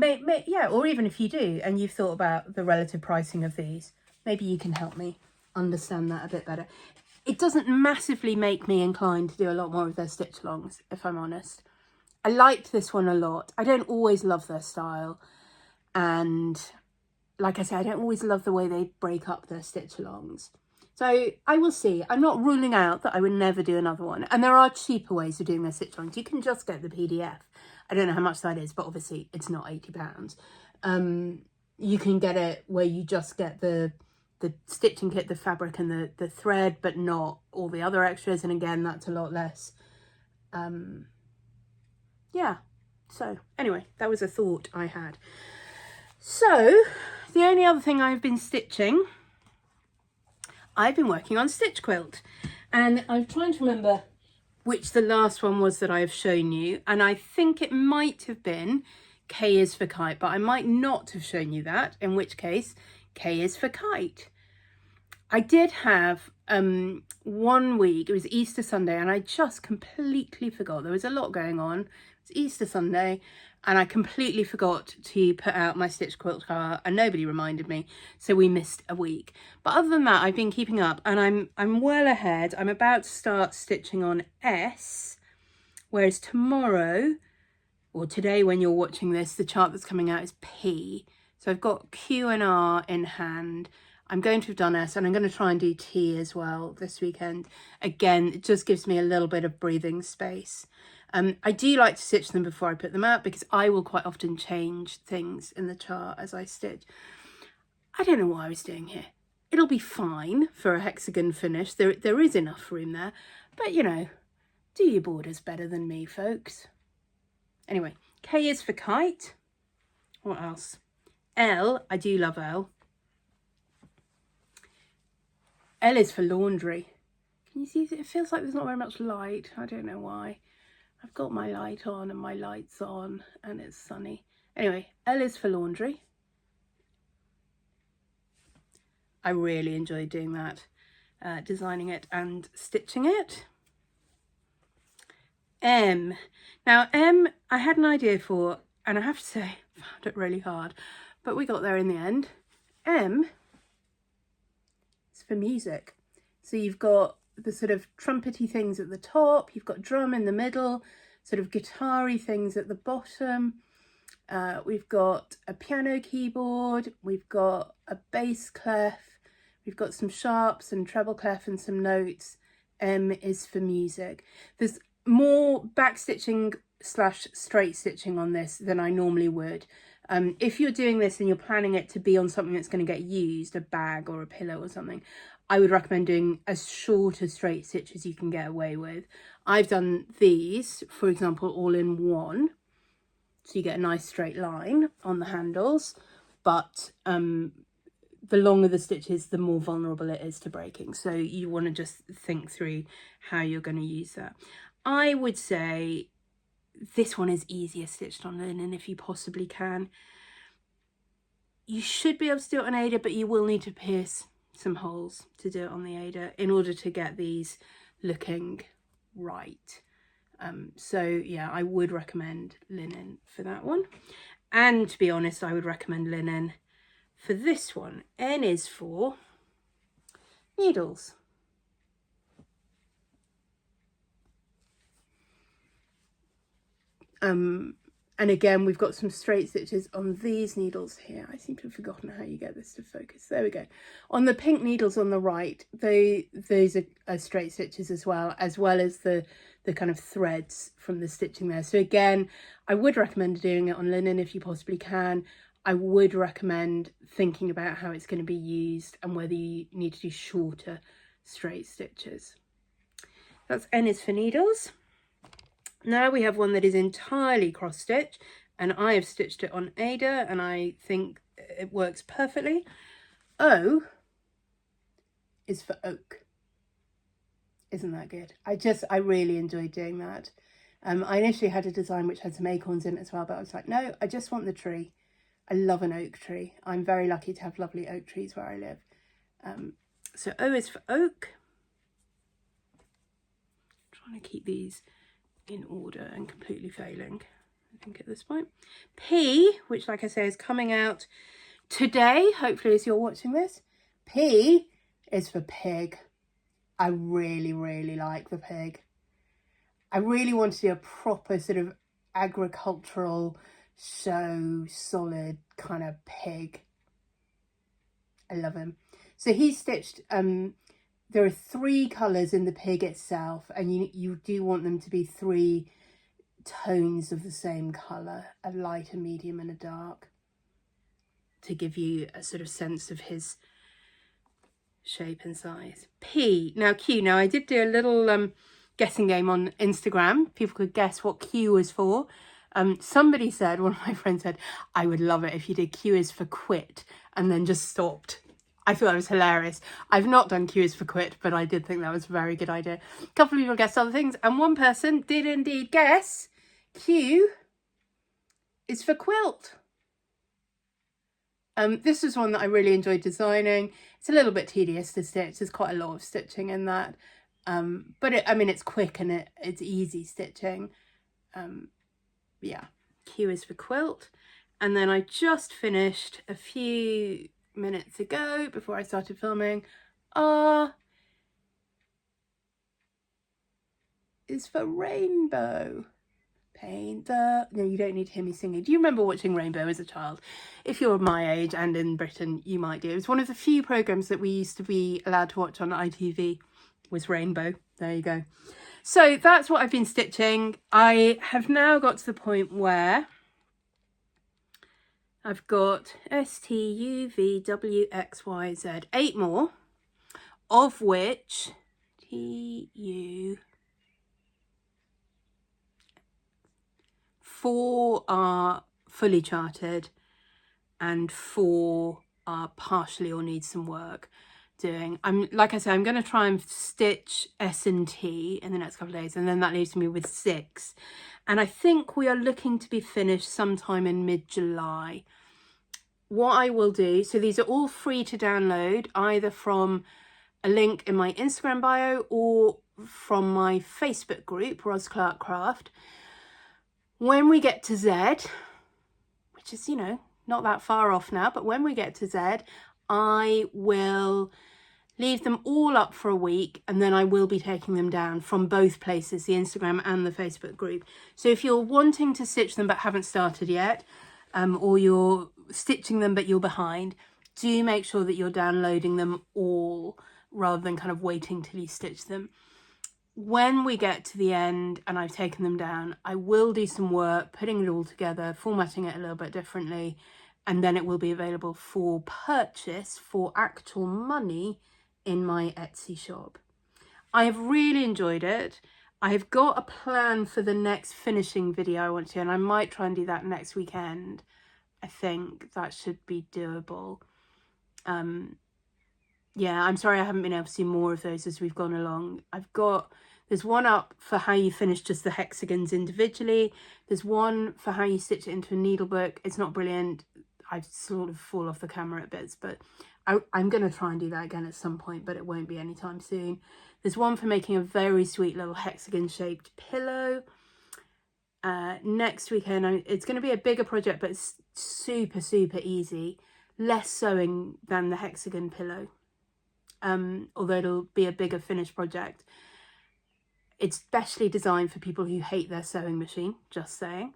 yeah, or even if you do, and you've thought about the relative pricing of these, maybe you can help me understand that a bit better. It doesn't massively make me inclined to do a lot more of their stitch alongs, if I'm honest. I liked this one a lot. I don't always love their style, and like I say, I don't always love the way they break up their stitch alongs. So I will see. I'm not ruling out that I would never do another one. And there are cheaper ways of doing their stitch alongs. You can just get the PDF. I don't know how much that is, but obviously it's not £80. You can get it where you just get the stitching kit, the fabric and the thread, but not all the other extras. And again, that's a lot less. Yeah. So anyway, that was a thought I had. So the only other thing I've been stitching, I've been working on Stitch Quilt, and I'm trying to remember which the last one was that I've shown you, and I think it might have been K is for Kite, but I might not have shown you that, in which case K is for Kite. I did have 1 week, it was Easter Sunday, and I just completely forgot. There was a lot going on. It was Easter Sunday, and I completely forgot to put out my Stitch Quilt card, and nobody reminded me, so we missed a week. But other than that, I've been keeping up, and I'm well ahead. I'm about to start stitching on S, whereas tomorrow, or today when you're watching this, the chart that's coming out is P. So I've got Q and R in hand. I'm going to have done S, and I'm going to try and do T as well this weekend. Again, it just gives me a little bit of breathing space. I do like to stitch them before I put them out, because I will quite often change things in the chart as I stitch. I don't know what I was doing here. It'll be fine for a hexagon finish. There is enough room there, but you know, do your borders better than me, folks. Anyway, K is for Kite. What else? L, I do love L. L is for Laundry. Can you see? It feels like there's not very much light. I don't know why. I've got my light on and my light's on and it's sunny. Anyway, L is for Laundry. I really enjoy doing that, designing it and stitching it. M. Now M, I had an idea for, and I have to say, I found it really hard, but we got there in the end. M is for music. So you've got the sort of trumpety things at the top, you've got drum in the middle, sort of guitar-y things at the bottom. We've got a piano keyboard, we've got a bass clef, we've got some sharps and treble clef and some notes. M is for music. There's more backstitching / straight stitching on this than I normally would. If you're doing this and you're planning it to be on something that's going to get used, a bag or a pillow or something, I would recommend doing as short a straight stitch as you can get away with. I've done these, for example, all in one, so you get a nice straight line on the handles, but the longer the stitches, the more vulnerable it is to breaking. So you want to just think through how you're going to use that. I would say this one is easier stitched on linen if you possibly can. You should be able to do it on Ada, but you will need to pierce some holes to do it on the Ada in order to get these looking right. So yeah, I would recommend linen for that one. And to be honest, I would recommend linen for this one. N is for needles. And again, we've got some straight stitches on these needles here. I seem to have forgotten how you get this to focus. There we go. On the pink needles on the right, those are straight stitches as well as the kind of threads from the stitching there. So again, I would recommend doing it on linen if you possibly can. I would recommend thinking about how it's going to be used and whether you need to do shorter straight stitches. That's N is for needles. Now we have one that is entirely cross stitch, and I have stitched it on Ada and I think it works perfectly. O is for oak. Isn't that good? I really enjoyed doing that. I initially had a design which had some acorns in it as well, but I was like, no, I just want the tree. I love an oak tree. I'm very lucky to have lovely oak trees where I live. So O is for oak. I'm trying to keep these in order and completely failing, I think, at this point. P, which like I say is coming out today, hopefully as you're watching this. P is for pig. I really, really like the pig. I really want to do a proper sort of agricultural, so solid kind of pig. I love him. So he stitched, there are 3 colours in the pig itself, and you do want them to be 3 tones of the same colour, a light, a medium and a dark, to give you a sort of sense of his shape and size. P, now Q. Now I did do a little guessing game on Instagram. People could guess what Q was for. Somebody said, one of my friends said, I would love it if you did Q is for quit and then just stopped. I thought that was hilarious. I've not done Q is for quit, but I did think that was a very good idea. A couple of people guessed other things, and one person did indeed guess Q is for quilt. This was one that I really enjoyed designing. It's a little bit tedious to stitch. There's quite a lot of stitching in that. But it's quick and it's easy stitching. Yeah, Q is for quilt. And then I just finished a few minutes ago before I started filming. R is for rainbow. Paint the... No, you don't need to hear me singing. Do you remember watching Rainbow as a child? If you're my age and in Britain, you might do. It was one of the few programmes that we used to be allowed to watch on ITV, was Rainbow. There you go. So that's what I've been stitching. I have now got to the point where I've got S, T, U, V, W, X, Y, Z, 8 more, of which T, U... 4 are fully charted and 4 are partially or need some work doing. Like I said, I'm going to try and stitch S and T in the next couple of days, and then that leaves me with 6. And I think we are looking to be finished sometime in mid-July. What I will do, so these are all free to download, either from a link in my Instagram bio or from my Facebook group, Ros Clark Craft. When we get to Z, which is, not that far off now, but when we get to Z, I will leave them all up for a week, and then I will be taking them down from both places, the Instagram and the Facebook group. So if you're wanting to stitch them but haven't started yet, or you're stitching them but you're behind, do make sure that you're downloading them all rather than kind of waiting till you stitch them. When we get to the end and I've taken them down, I will do some work putting it all together, formatting it a little bit differently, and then it will be available for purchase for actual money in my Etsy shop. I have really enjoyed it. I have got a plan for the next finishing video I want to do, and I might try and do that next weekend. I think that should be doable. Yeah, I'm sorry I haven't been able to see more of those as we've gone along. There's one up for how you finish just the hexagons individually. There's one for how you stitch it into a needle book. It's not brilliant. I sort of fall off the camera at bits, but I'm going to try and do that again at some point, but it won't be anytime soon. There's one for making a very sweet little hexagon-shaped pillow. Next weekend, it's going to be a bigger project, but it's super, super easy. Less sewing than the hexagon pillow. Although it'll be a bigger finished project. It's specially designed for people who hate their sewing machine, just saying.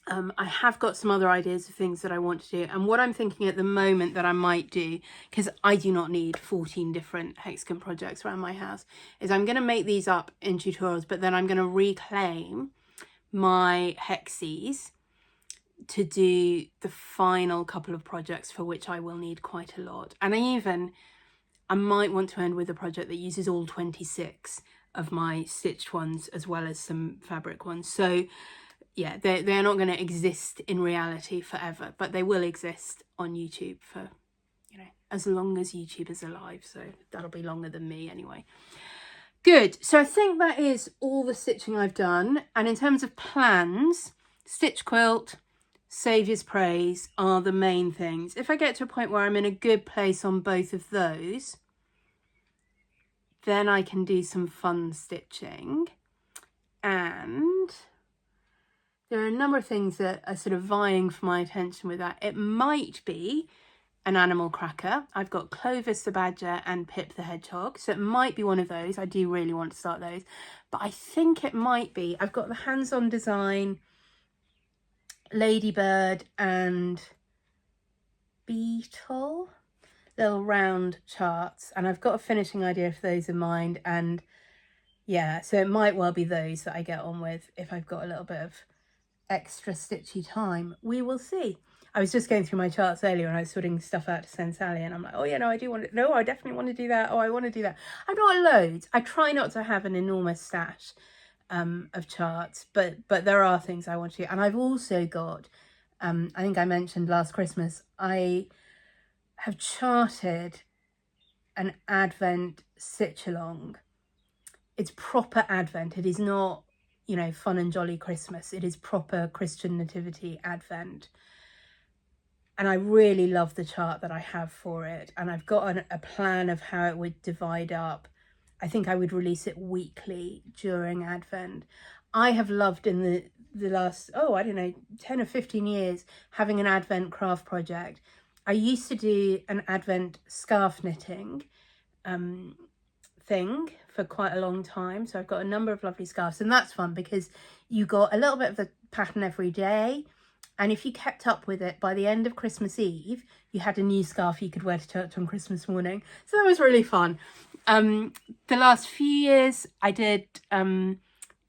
I have got some other ideas of things that I want to do, and what I'm thinking at the moment that I might do, because I do not need 14 different hexagon projects around my house, is I'm going to make these up in tutorials, but then I'm going to reclaim my hexies to do the final couple of projects for which I will need quite a lot. And I might want to end with a project that uses all 26 of my stitched ones as well as some fabric ones. So yeah, they're not going to exist in reality forever, but they will exist on YouTube for, as long as YouTube is alive. So that'll be longer than me anyway. Good. So I think that is all the stitching I've done. And in terms of plans, stitch quilt, Saviour's Praise are the main things. If I get to a point where I'm in a good place on both of those, then I can do some fun stitching. And there are a number of things that are sort of vying for my attention with that. It might be an animal cracker. I've got Clovis the Badger and Pip the Hedgehog, so it might be one of those. I do really want to start those, but I think it might be. I've got the hands-on design, Ladybird and Beetle. little round charts, and I've got a finishing idea for those in mind. And yeah, so it might well be those that I get on with if I've got a little bit of extra stitchy time. We will see. I was just going through my charts earlier and I was sorting stuff out to send Sally, and I'm like, oh yeah, no, I do want it. No, I definitely want to do that. Oh, I want to do that. I've got loads. I try not to have an enormous stash of charts, but there are things I want to do. And I've also got, I think I mentioned last Christmas, I have charted an Advent stitch along. It's proper Advent. It is not, you know, fun and jolly Christmas. It is proper Christian Nativity Advent. And I really love the chart that I have for it. And I've got a plan of how it would divide up. I think I would release it weekly during Advent. I have loved in the last, I don't know, 10 or 15 years, having an Advent craft project. I used to do an Advent scarf knitting thing for quite a long time. So I've got a number of lovely scarves, and that's fun because you got a little bit of the pattern every day. And if you kept up with it, by the end of Christmas Eve, you had a new scarf you could wear to church on Christmas morning. So that was really fun. The last few years, I did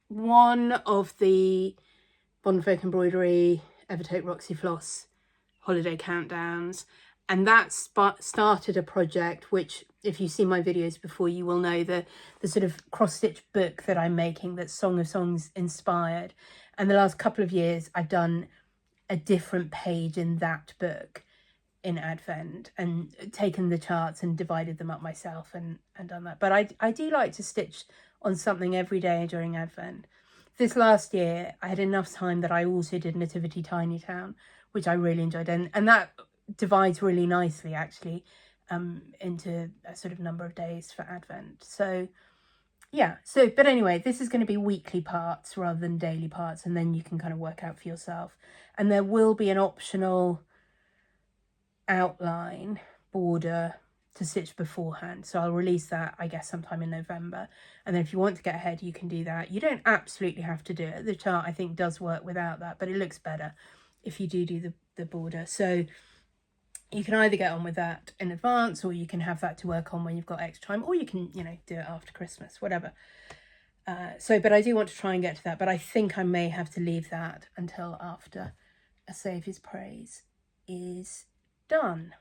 one of the Bondfolk Embroidery Evertake Roxy Floss holiday countdowns. And that started a project which, if you've seen my videos before, you will know the sort of cross-stitch book that I'm making that's Song of Songs inspired. And the last couple of years, I've done a different page in that book in Advent and taken the charts and divided them up myself and done that. But I do like to stitch on something every day during Advent. This last year, I had enough time that I also did Nativity Tiny Town, which I really enjoyed. And that divides really nicely, actually, into a sort of number of days for Advent. So yeah, but anyway, this is going to be weekly parts rather than daily parts, and then you can kind of work out for yourself. And there will be an optional outline border to stitch beforehand. So I'll release that, I guess, sometime in November. And then if you want to get ahead, you can do that. You don't absolutely have to do it. The chart, I think, does work without that, but it looks better if you do the border. So you can either get on with that in advance, or you can have that to work on when you've got extra time, or you can, you know, do it after Christmas, whatever. But I do want to try and get to that, but I think I may have to leave that until after A Saviour's Praise is done.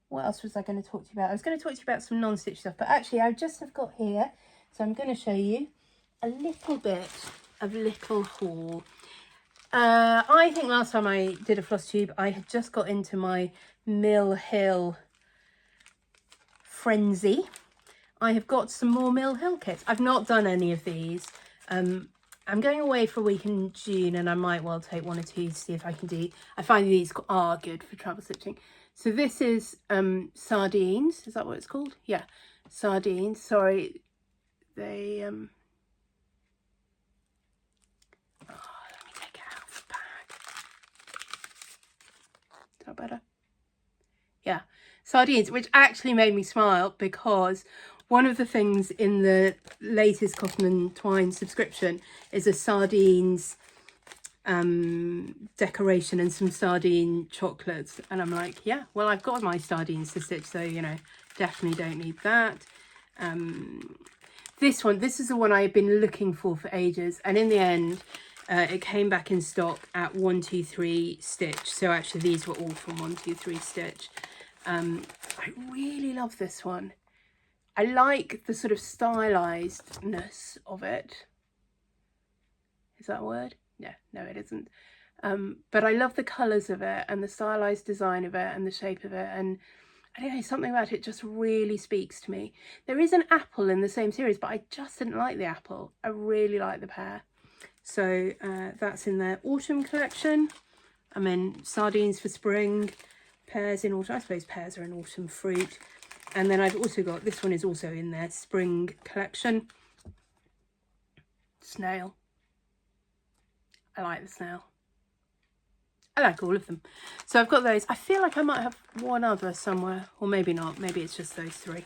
What else was I going to talk to you about? I was going to talk to you about some non-stitch stuff, but actually I just have got here, so I'm going to show you a little bit of little haul. I think last time I did a Flosstube, I had just got into my Mill Hill frenzy. I have got some more Mill Hill kits. I've not done any of these. I'm going away for a week in June, and I might well take one or two to see if I can do. I find these are good for travel stitching. So this is sardines. Is that what it's called? Yeah, sardines. Sorry, they better. Yeah, sardines, which actually made me smile because one of the things in the latest Cotton and Twine subscription is a sardines decoration and some sardine chocolates, and I'm like, yeah, well, I've got my sardines to stitch, so you know, definitely don't need that. This is the one I've been looking for ages, and in the end it came back in stock at 123 Stitch. So actually these were all from 123 Stitch. I really love this one. I like the sort of stylizedness of it. Is that a word? Yeah, no, it isn't. But I love the colours of it and the stylized design of it and the shape of it. And I don't know, something about it just really speaks to me. There is an apple in the same series, but I just didn't like the apple. I really like the pear. So that's in their autumn collection. I'm in sardines for spring, pears in autumn. I suppose pears are an autumn fruit. And then I've also got, this one is also in their spring collection. Snail. I like the snail. I like all of them. So I've got those. I feel like I might have one other somewhere, or maybe not. Maybe it's just those three.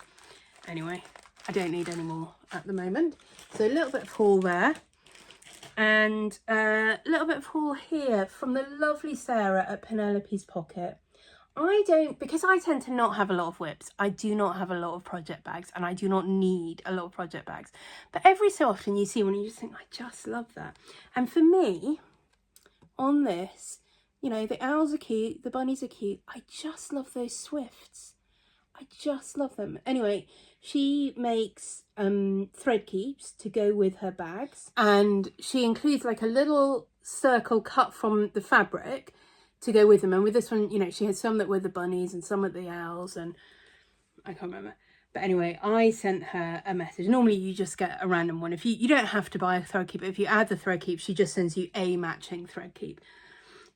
Anyway, I don't need any more at the moment. So a little bit of haul there. And a little bit of haul here from the lovely Sarah at Penelope's Pocket. I don't, because I tend to not have a lot of whips, I do not have a lot of project bags, and I do not need a lot of project bags. But every so often you see one and you just think, I just love that. And for me, on this, you know, the owls are cute, the bunnies are cute. I just love those swifts. I just love them. Anyway, she makes thread keeps to go with her bags, and she includes like a little circle cut from the fabric to go with them. And with this one, you know, she had some that were the bunnies and some were the owls, and I can't remember. But anyway, I sent her a message. Normally you just get a random one. If you don't have to buy a thread keep. If you add the thread keep, she just sends you a matching thread keep.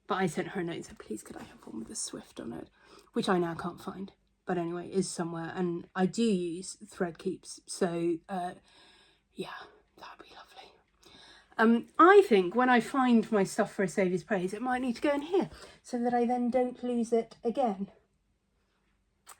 But I sent her a note and said, please could I have one with a swift on it? Which I now can't find. But anyway, is somewhere. And I do use thread keeps. So yeah, that'd be lovely. I think when I find my stuff for a Saviour's Praise, it might need to go in here so that I then don't lose it again.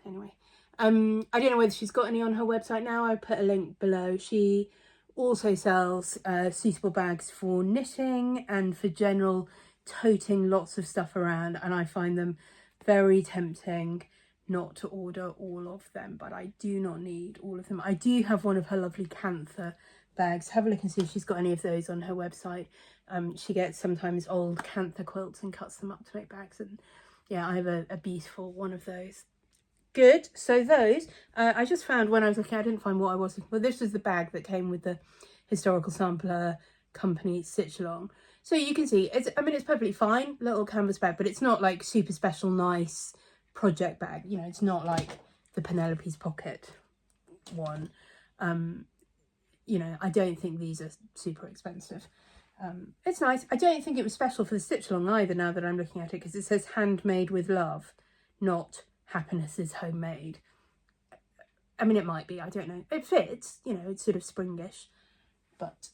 Anyway, I don't know whether she's got any on her website now. I put a link below. She also sells suitable bags for knitting and for general toting lots of stuff around, and I find them very tempting not to order all of them, but I do not need all of them. I do have one of her lovely Cantha bags. Have a look and see if she's got any of those on her website. She gets sometimes old Cantha quilts and cuts them up to make bags, and yeah, I have a beautiful one of those. Good. So those I just found when I was looking. I didn't find what I was looking for. This was the bag that came with the Historical Sampler Company stitch along. So you can see it's, I mean, it's perfectly fine little canvas bag, but it's not like super special nice project bag. You know, it's not like the Penelope's Pocket one. You know, I don't think these are super expensive. It's nice. I don't think it was special for the stitch along either, now that I'm looking at it, because it says handmade with love, not happiness is homemade. I mean, it might be, I don't know. It fits, you know, it's sort of springish, but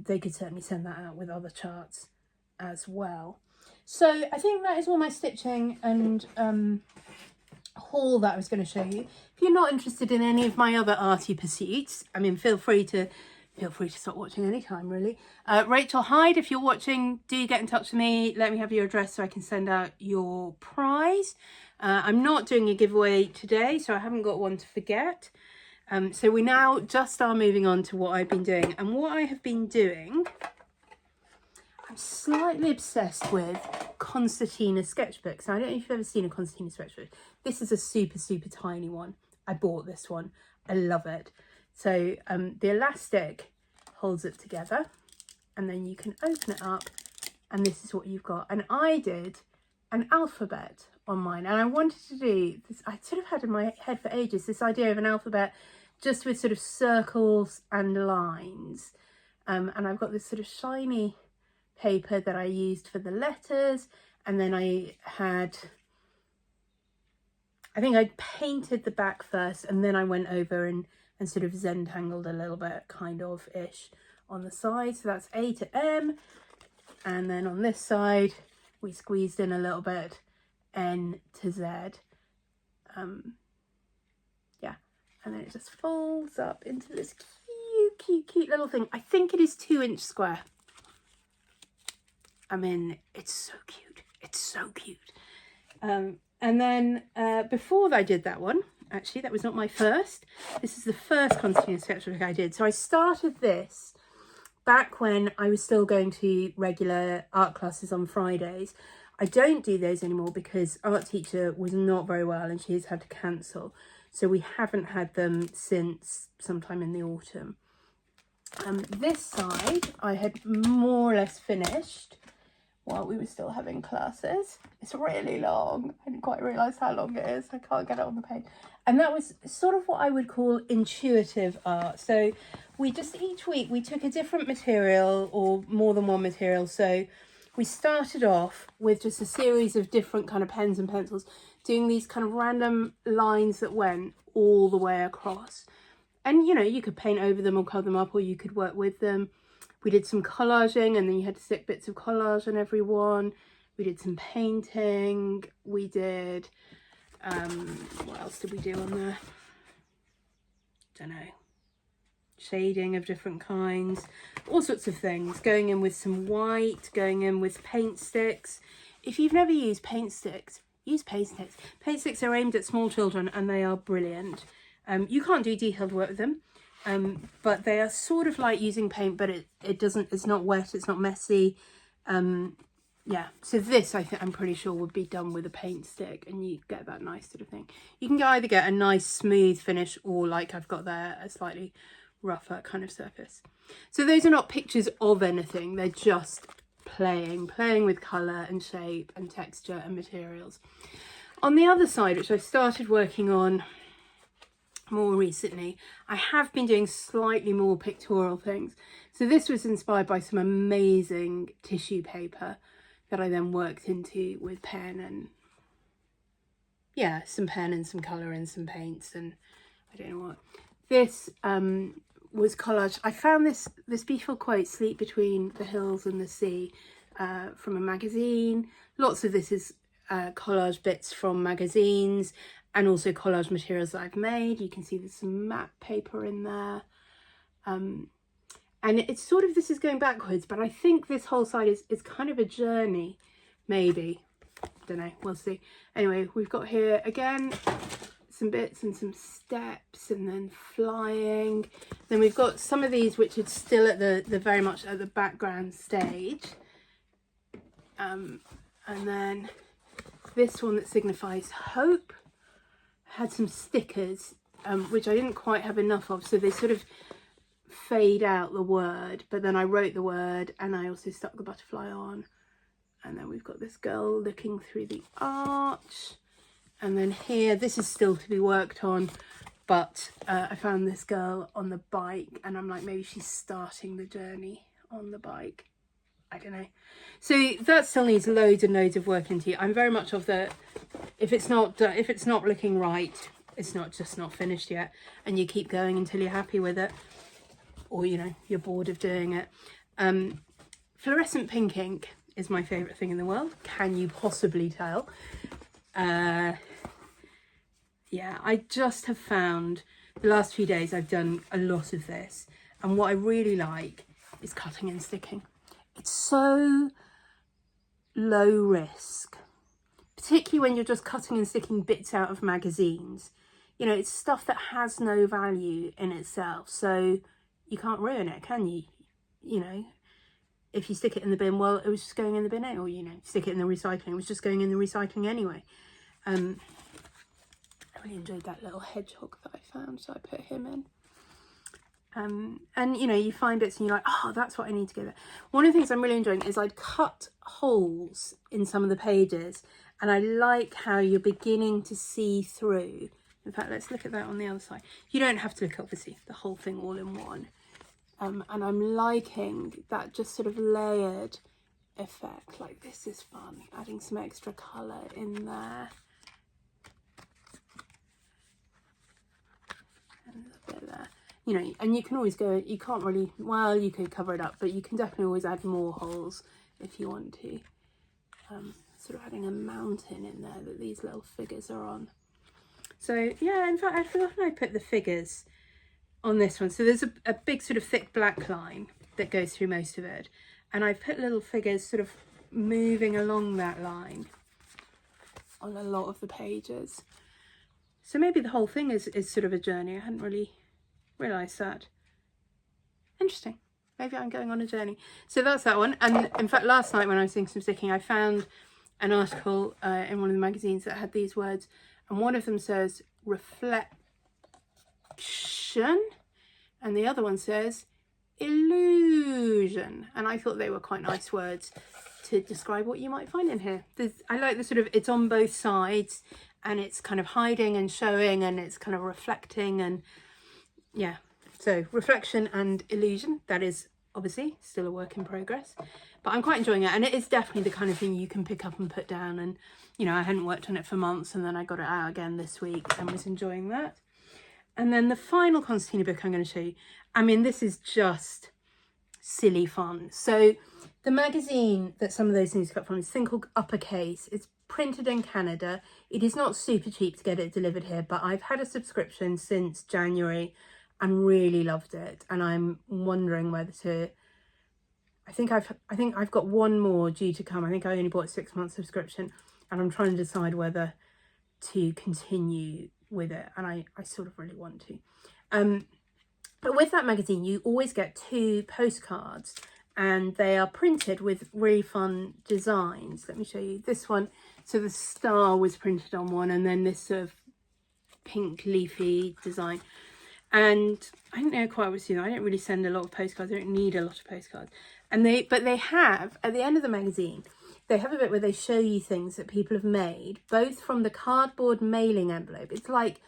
they could certainly send that out with other charts as well. So I think that is all my stitching and haul that I was going to show you. If you're not interested in any of my other arty pursuits, I mean, feel free to stop watching anytime, really. Rachel Hyde, if you're watching, do get in touch with me. Let me have your address so I can send out your prize. I'm not doing a giveaway today, so I haven't got one to forget. So we now just are moving on to what I've been doing. And what I have been doing, I'm slightly obsessed with concertina sketchbooks. Now, I don't know if you've ever seen a concertina sketchbook. This is a super, super tiny one. I bought this one. I love it. So the elastic holds it together, and then you can open it up, and this is what you've got. And I did an alphabet on mine, and I wanted to do this. I sort of had in my head for ages this idea of an alphabet just with sort of circles and lines. And I've got this sort of shiny paper that I used for the letters, and then I think I painted the back first, and then I went over and sort of zentangled a little bit, kind of ish, on the side. So that's A to M, and then on this side we squeezed in a little bit N to Z. Yeah, and then it just folds up into this cute little thing. I think it is 2-inch square. I mean, it's so cute. It's so cute. And then before I did that one, actually, that was not my first. This is the first concertina sketchbook I did. So I started this back when I was still going to regular art classes on Fridays. I don't do those anymore because art teacher was not very well and she has had to cancel. So we haven't had them since sometime in the autumn. This side I had more or less finished while we were still having classes. It's really long. I didn't quite realise how long it is. I can't get it on the page. And that was sort of what I would call intuitive art. So we just, each week we took a different material or more than one material. So we started off with just a series of different kind of pens and pencils, doing these kind of random lines that went all the way across. And, you know, you could paint over them or colour them up, or you could work with them. We did some collaging, and then you had to stick bits of collage on every one. We did some painting. We did, what else did we do on there? Don't know. Shading of different kinds. All sorts of things. Going in with some white, going in with paint sticks. If you've never used paint sticks, use paint sticks. Paint sticks are aimed at small children and they are brilliant. You can't do detailed work with them, but they are sort of like using paint, but it's not wet, it's not messy. Yeah, so this I'm pretty sure would be done with a paint stick, and you get that nice sort of thing. You can either get a nice smooth finish, or like I've got there, a slightly rougher kind of surface. So those are not pictures of anything, they're just playing with colour and shape and texture and materials. On the other side, which I started working on more recently, I have been doing slightly more pictorial things. So this was inspired by some amazing tissue paper that I then worked into with pen and some pen and some colour and some paints and I don't know what. This was collage. I found this beautiful quote, "Sleep between the hills and the sea," from a magazine. Lots of this is collage bits from magazines and also collage materials that I've made. You can see there's some map paper in there. And it's sort of, this is going backwards, but I think this whole side is kind of a journey, maybe. Don't know, we'll see. Anyway, we've got here again some bits and some steps and then flying. Then we've got some of these which are still at the very much at the background stage. And then this one that signifies hope had some stickers, which I didn't quite have enough of, so they sort of fade out the word, but then I wrote the word and I also stuck the butterfly on. And then we've got this girl looking through the arch, and then here, this is still to be worked on, but I found this girl on the bike and I'm like, maybe she's starting the journey on the bike, I don't know. So that still needs loads and loads of work into. I'm very much of the, if it's not looking right, it's not finished yet, and you keep going until you're happy with it, or you know, you're bored of doing it. Fluorescent pink ink is my favourite thing in the world. Can you possibly tell? Yeah, I just have found the last few days I've done a lot of this, and what I really like is cutting and sticking. It's so low risk, particularly when you're just cutting and sticking bits out of magazines. You know, it's stuff that has no value in itself, so you can't ruin it, can you? You know, if you stick it in the bin, well, it was just going in the bin, or, you know, stick it in the recycling, it was just going in the recycling anyway. I really enjoyed that little hedgehog that I found, so I put him in. And, you know, you find bits and you're like, oh, that's what I need to go there. One of the things I'm really enjoying is I'd cut holes in some of the pages, and I like how you're beginning to see through. In fact, let's look at that on the other side. You don't have to look, obviously, the whole thing all in one. And I'm liking that just sort of layered effect. Like, this is fun, adding some extra colour in there. And a bit there. You know, and you can always go, you can't really, well, you could cover it up, but you can definitely always add more holes if you want to. Sort of adding a mountain in there that these little figures are on. So yeah, in fact, I'd forgotten I put the figures on this one. So there's a big sort of thick black line that goes through most of it, and I put little figures sort of moving along that line on a lot of the pages. So maybe the whole thing is sort of a journey. I hadn't really realised that. Interesting. Maybe I'm going on a journey. So that's that one. And in fact, last night when I was doing some sticking, I found an article in one of the magazines that had these words, and one of them says reflection, and the other one says illusion. And I thought they were quite nice words to describe what you might find in here. I like the sort of, it's on both sides, and it's kind of hiding and showing, and it's kind of reflecting, and yeah. So reflection and illusion, that is obviously still a work in progress, but I'm quite enjoying it, and it is definitely the kind of thing you can pick up and put down. And you know, I hadn't worked on it for months, and then I got it out again this week and was enjoying that. And then the final concertina book I'm going to show you, I mean, this is just silly fun. So the magazine that some of those things cut from is a thing called Uppercase. It's printed in Canada. It is not super cheap to get it delivered here, but I've had a subscription since January and really loved it, and I'm wondering whether to, I think I've got one more due to come. I think I only bought a 6-month subscription, and I'm trying to decide whether to continue with it, and I sort of really want to. But with that magazine, you always get 2 postcards, and they are printed with really fun designs. Let me show you this one. So the star was printed on one, and then this sort of pink leafy design. And I don't know quite what to do. I don't really send a lot of postcards. I don't need a lot of postcards. But they have, at the end of the magazine, they have a bit where they show you things that people have made, both from the cardboard mailing envelope. It's like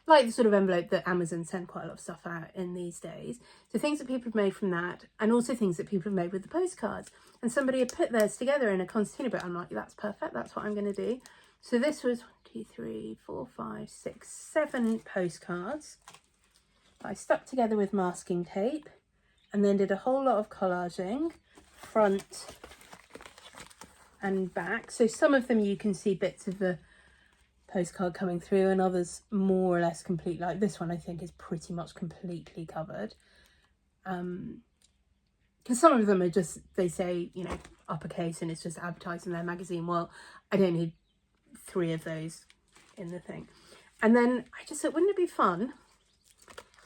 the sort of envelope that Amazon send quite a lot of stuff out in these days. So things that people have made from that, and also things that people have made with the postcards. And somebody had put theirs together in a concertina book. I'm like, that's perfect. That's what I'm going to do. So this was 1, 2, 3, 4, 5, 6, 7 postcards. I stuck together with masking tape, and then did a whole lot of collaging, front and back. So some of them you can see bits of the postcard coming through, and others more or less complete. Like this one I think is pretty much completely covered. Because some of them are just, they say, you know, uppercase, and it's just advertising their magazine. Well, I don't need 3 of those in the thing. And then I just thought, wouldn't it be fun?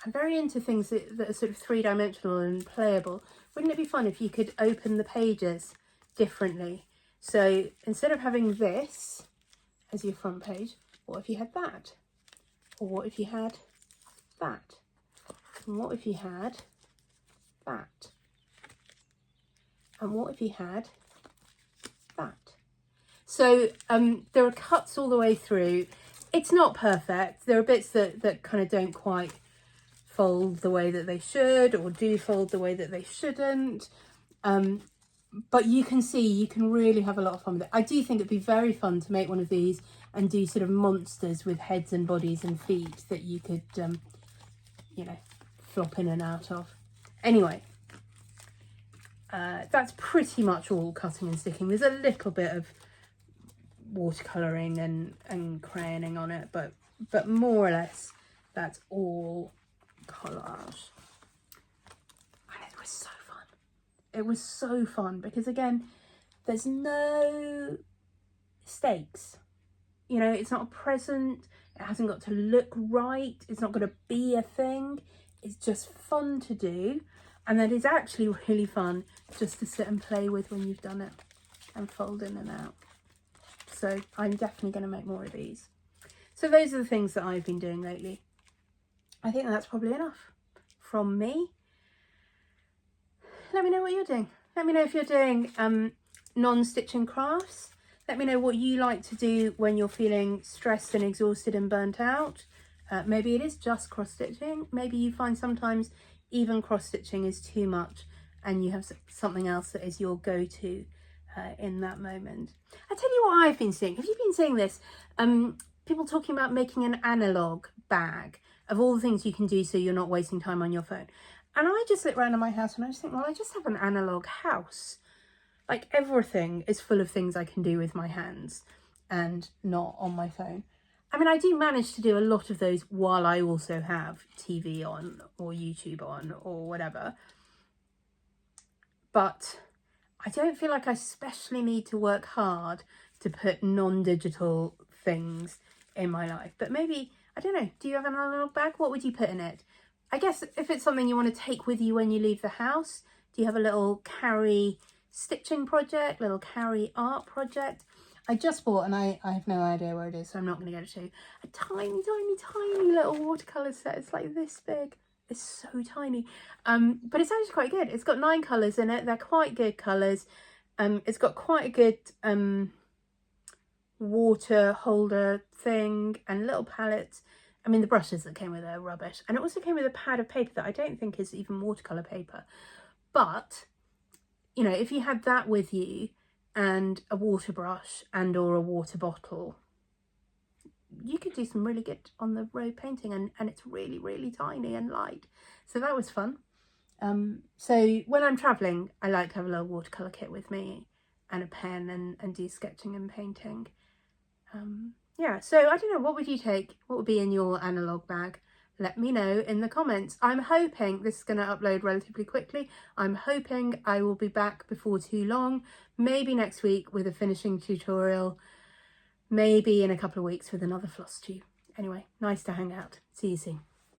I'm very into things that are sort of 3-dimensional and playable. Wouldn't it be fun if you could open the pages differently? So instead of having this as your front page, what if you had that? Or what if you had that? And what if you had that? And what if you had that? So there are cuts all the way through. It's not perfect. There are bits that kind of don't quite fold the way that they should, or do fold the way that they shouldn't. But you can see, you can really have a lot of fun with it. I do think it'd be very fun to make one of these and do sort of monsters with heads and bodies and feet that you could, you know, flop in and out of. Anyway, that's pretty much all cutting and sticking. There's a little bit of watercolouring and crayoning on it, but more or less that's all collage. And it was so fun. It was so fun because, again, there's no stakes. You know, it's not a present. It hasn't got to look right. It's not going to be a thing. It's just fun to do. And that is actually really fun just to sit and play with when you've done it and fold in and out. So I'm definitely going to make more of these. So those are the things that I've been doing lately. I think that's probably enough from me. Let me know what you're doing. Let me know if you're doing non-stitching crafts. Let me know what you like to do when you're feeling stressed and exhausted and burnt out. Maybe it is just cross-stitching. Maybe you find sometimes even cross-stitching is too much and you have something else that is your go-to in that moment. I tell you what I've been seeing. Have you been seeing this? People talking about making an analogue bag of all the things you can do so you're not wasting time on your phone. And I just look around in my house and I just think, well, I just have an analogue house. Like, everything is full of things I can do with my hands and not on my phone. I mean, I do manage to do a lot of those while I also have TV on or YouTube on or whatever. But I don't feel like I especially need to work hard to put non-digital things in my life. But maybe, I don't know, do you have an analogue bag? What would you put in it? I guess if it's something you want to take with you when you leave the house, do you have a little carry stitching project, little carry art project? I just bought, and I have no idea where it is, so I'm not going to go to show you, a tiny, tiny, tiny little watercolour set. It's like this big. It's so tiny. But it's actually quite good. It's got 9 colours in it. They're quite good colours. It's got quite a good water holder thing and little palettes. I mean, the brushes that came with it are rubbish. And it also came with a pad of paper that I don't think is even watercolour paper. But, you know, if you had that with you and a water brush and or a water bottle, you could do some really good on the road painting, and it's really, really tiny and light. So that was fun. So when I'm travelling, I like to have a little watercolour kit with me and a pen and do sketching and painting. Yeah, so I don't know, what would you take? What would be in your analogue bag? Let me know in the comments. I'm hoping this is going to upload relatively quickly. I'm hoping I will be back before too long, maybe next week with a finishing tutorial. maybe in a couple of weeks with another floss tube. Anyway, nice to hang out. See you soon.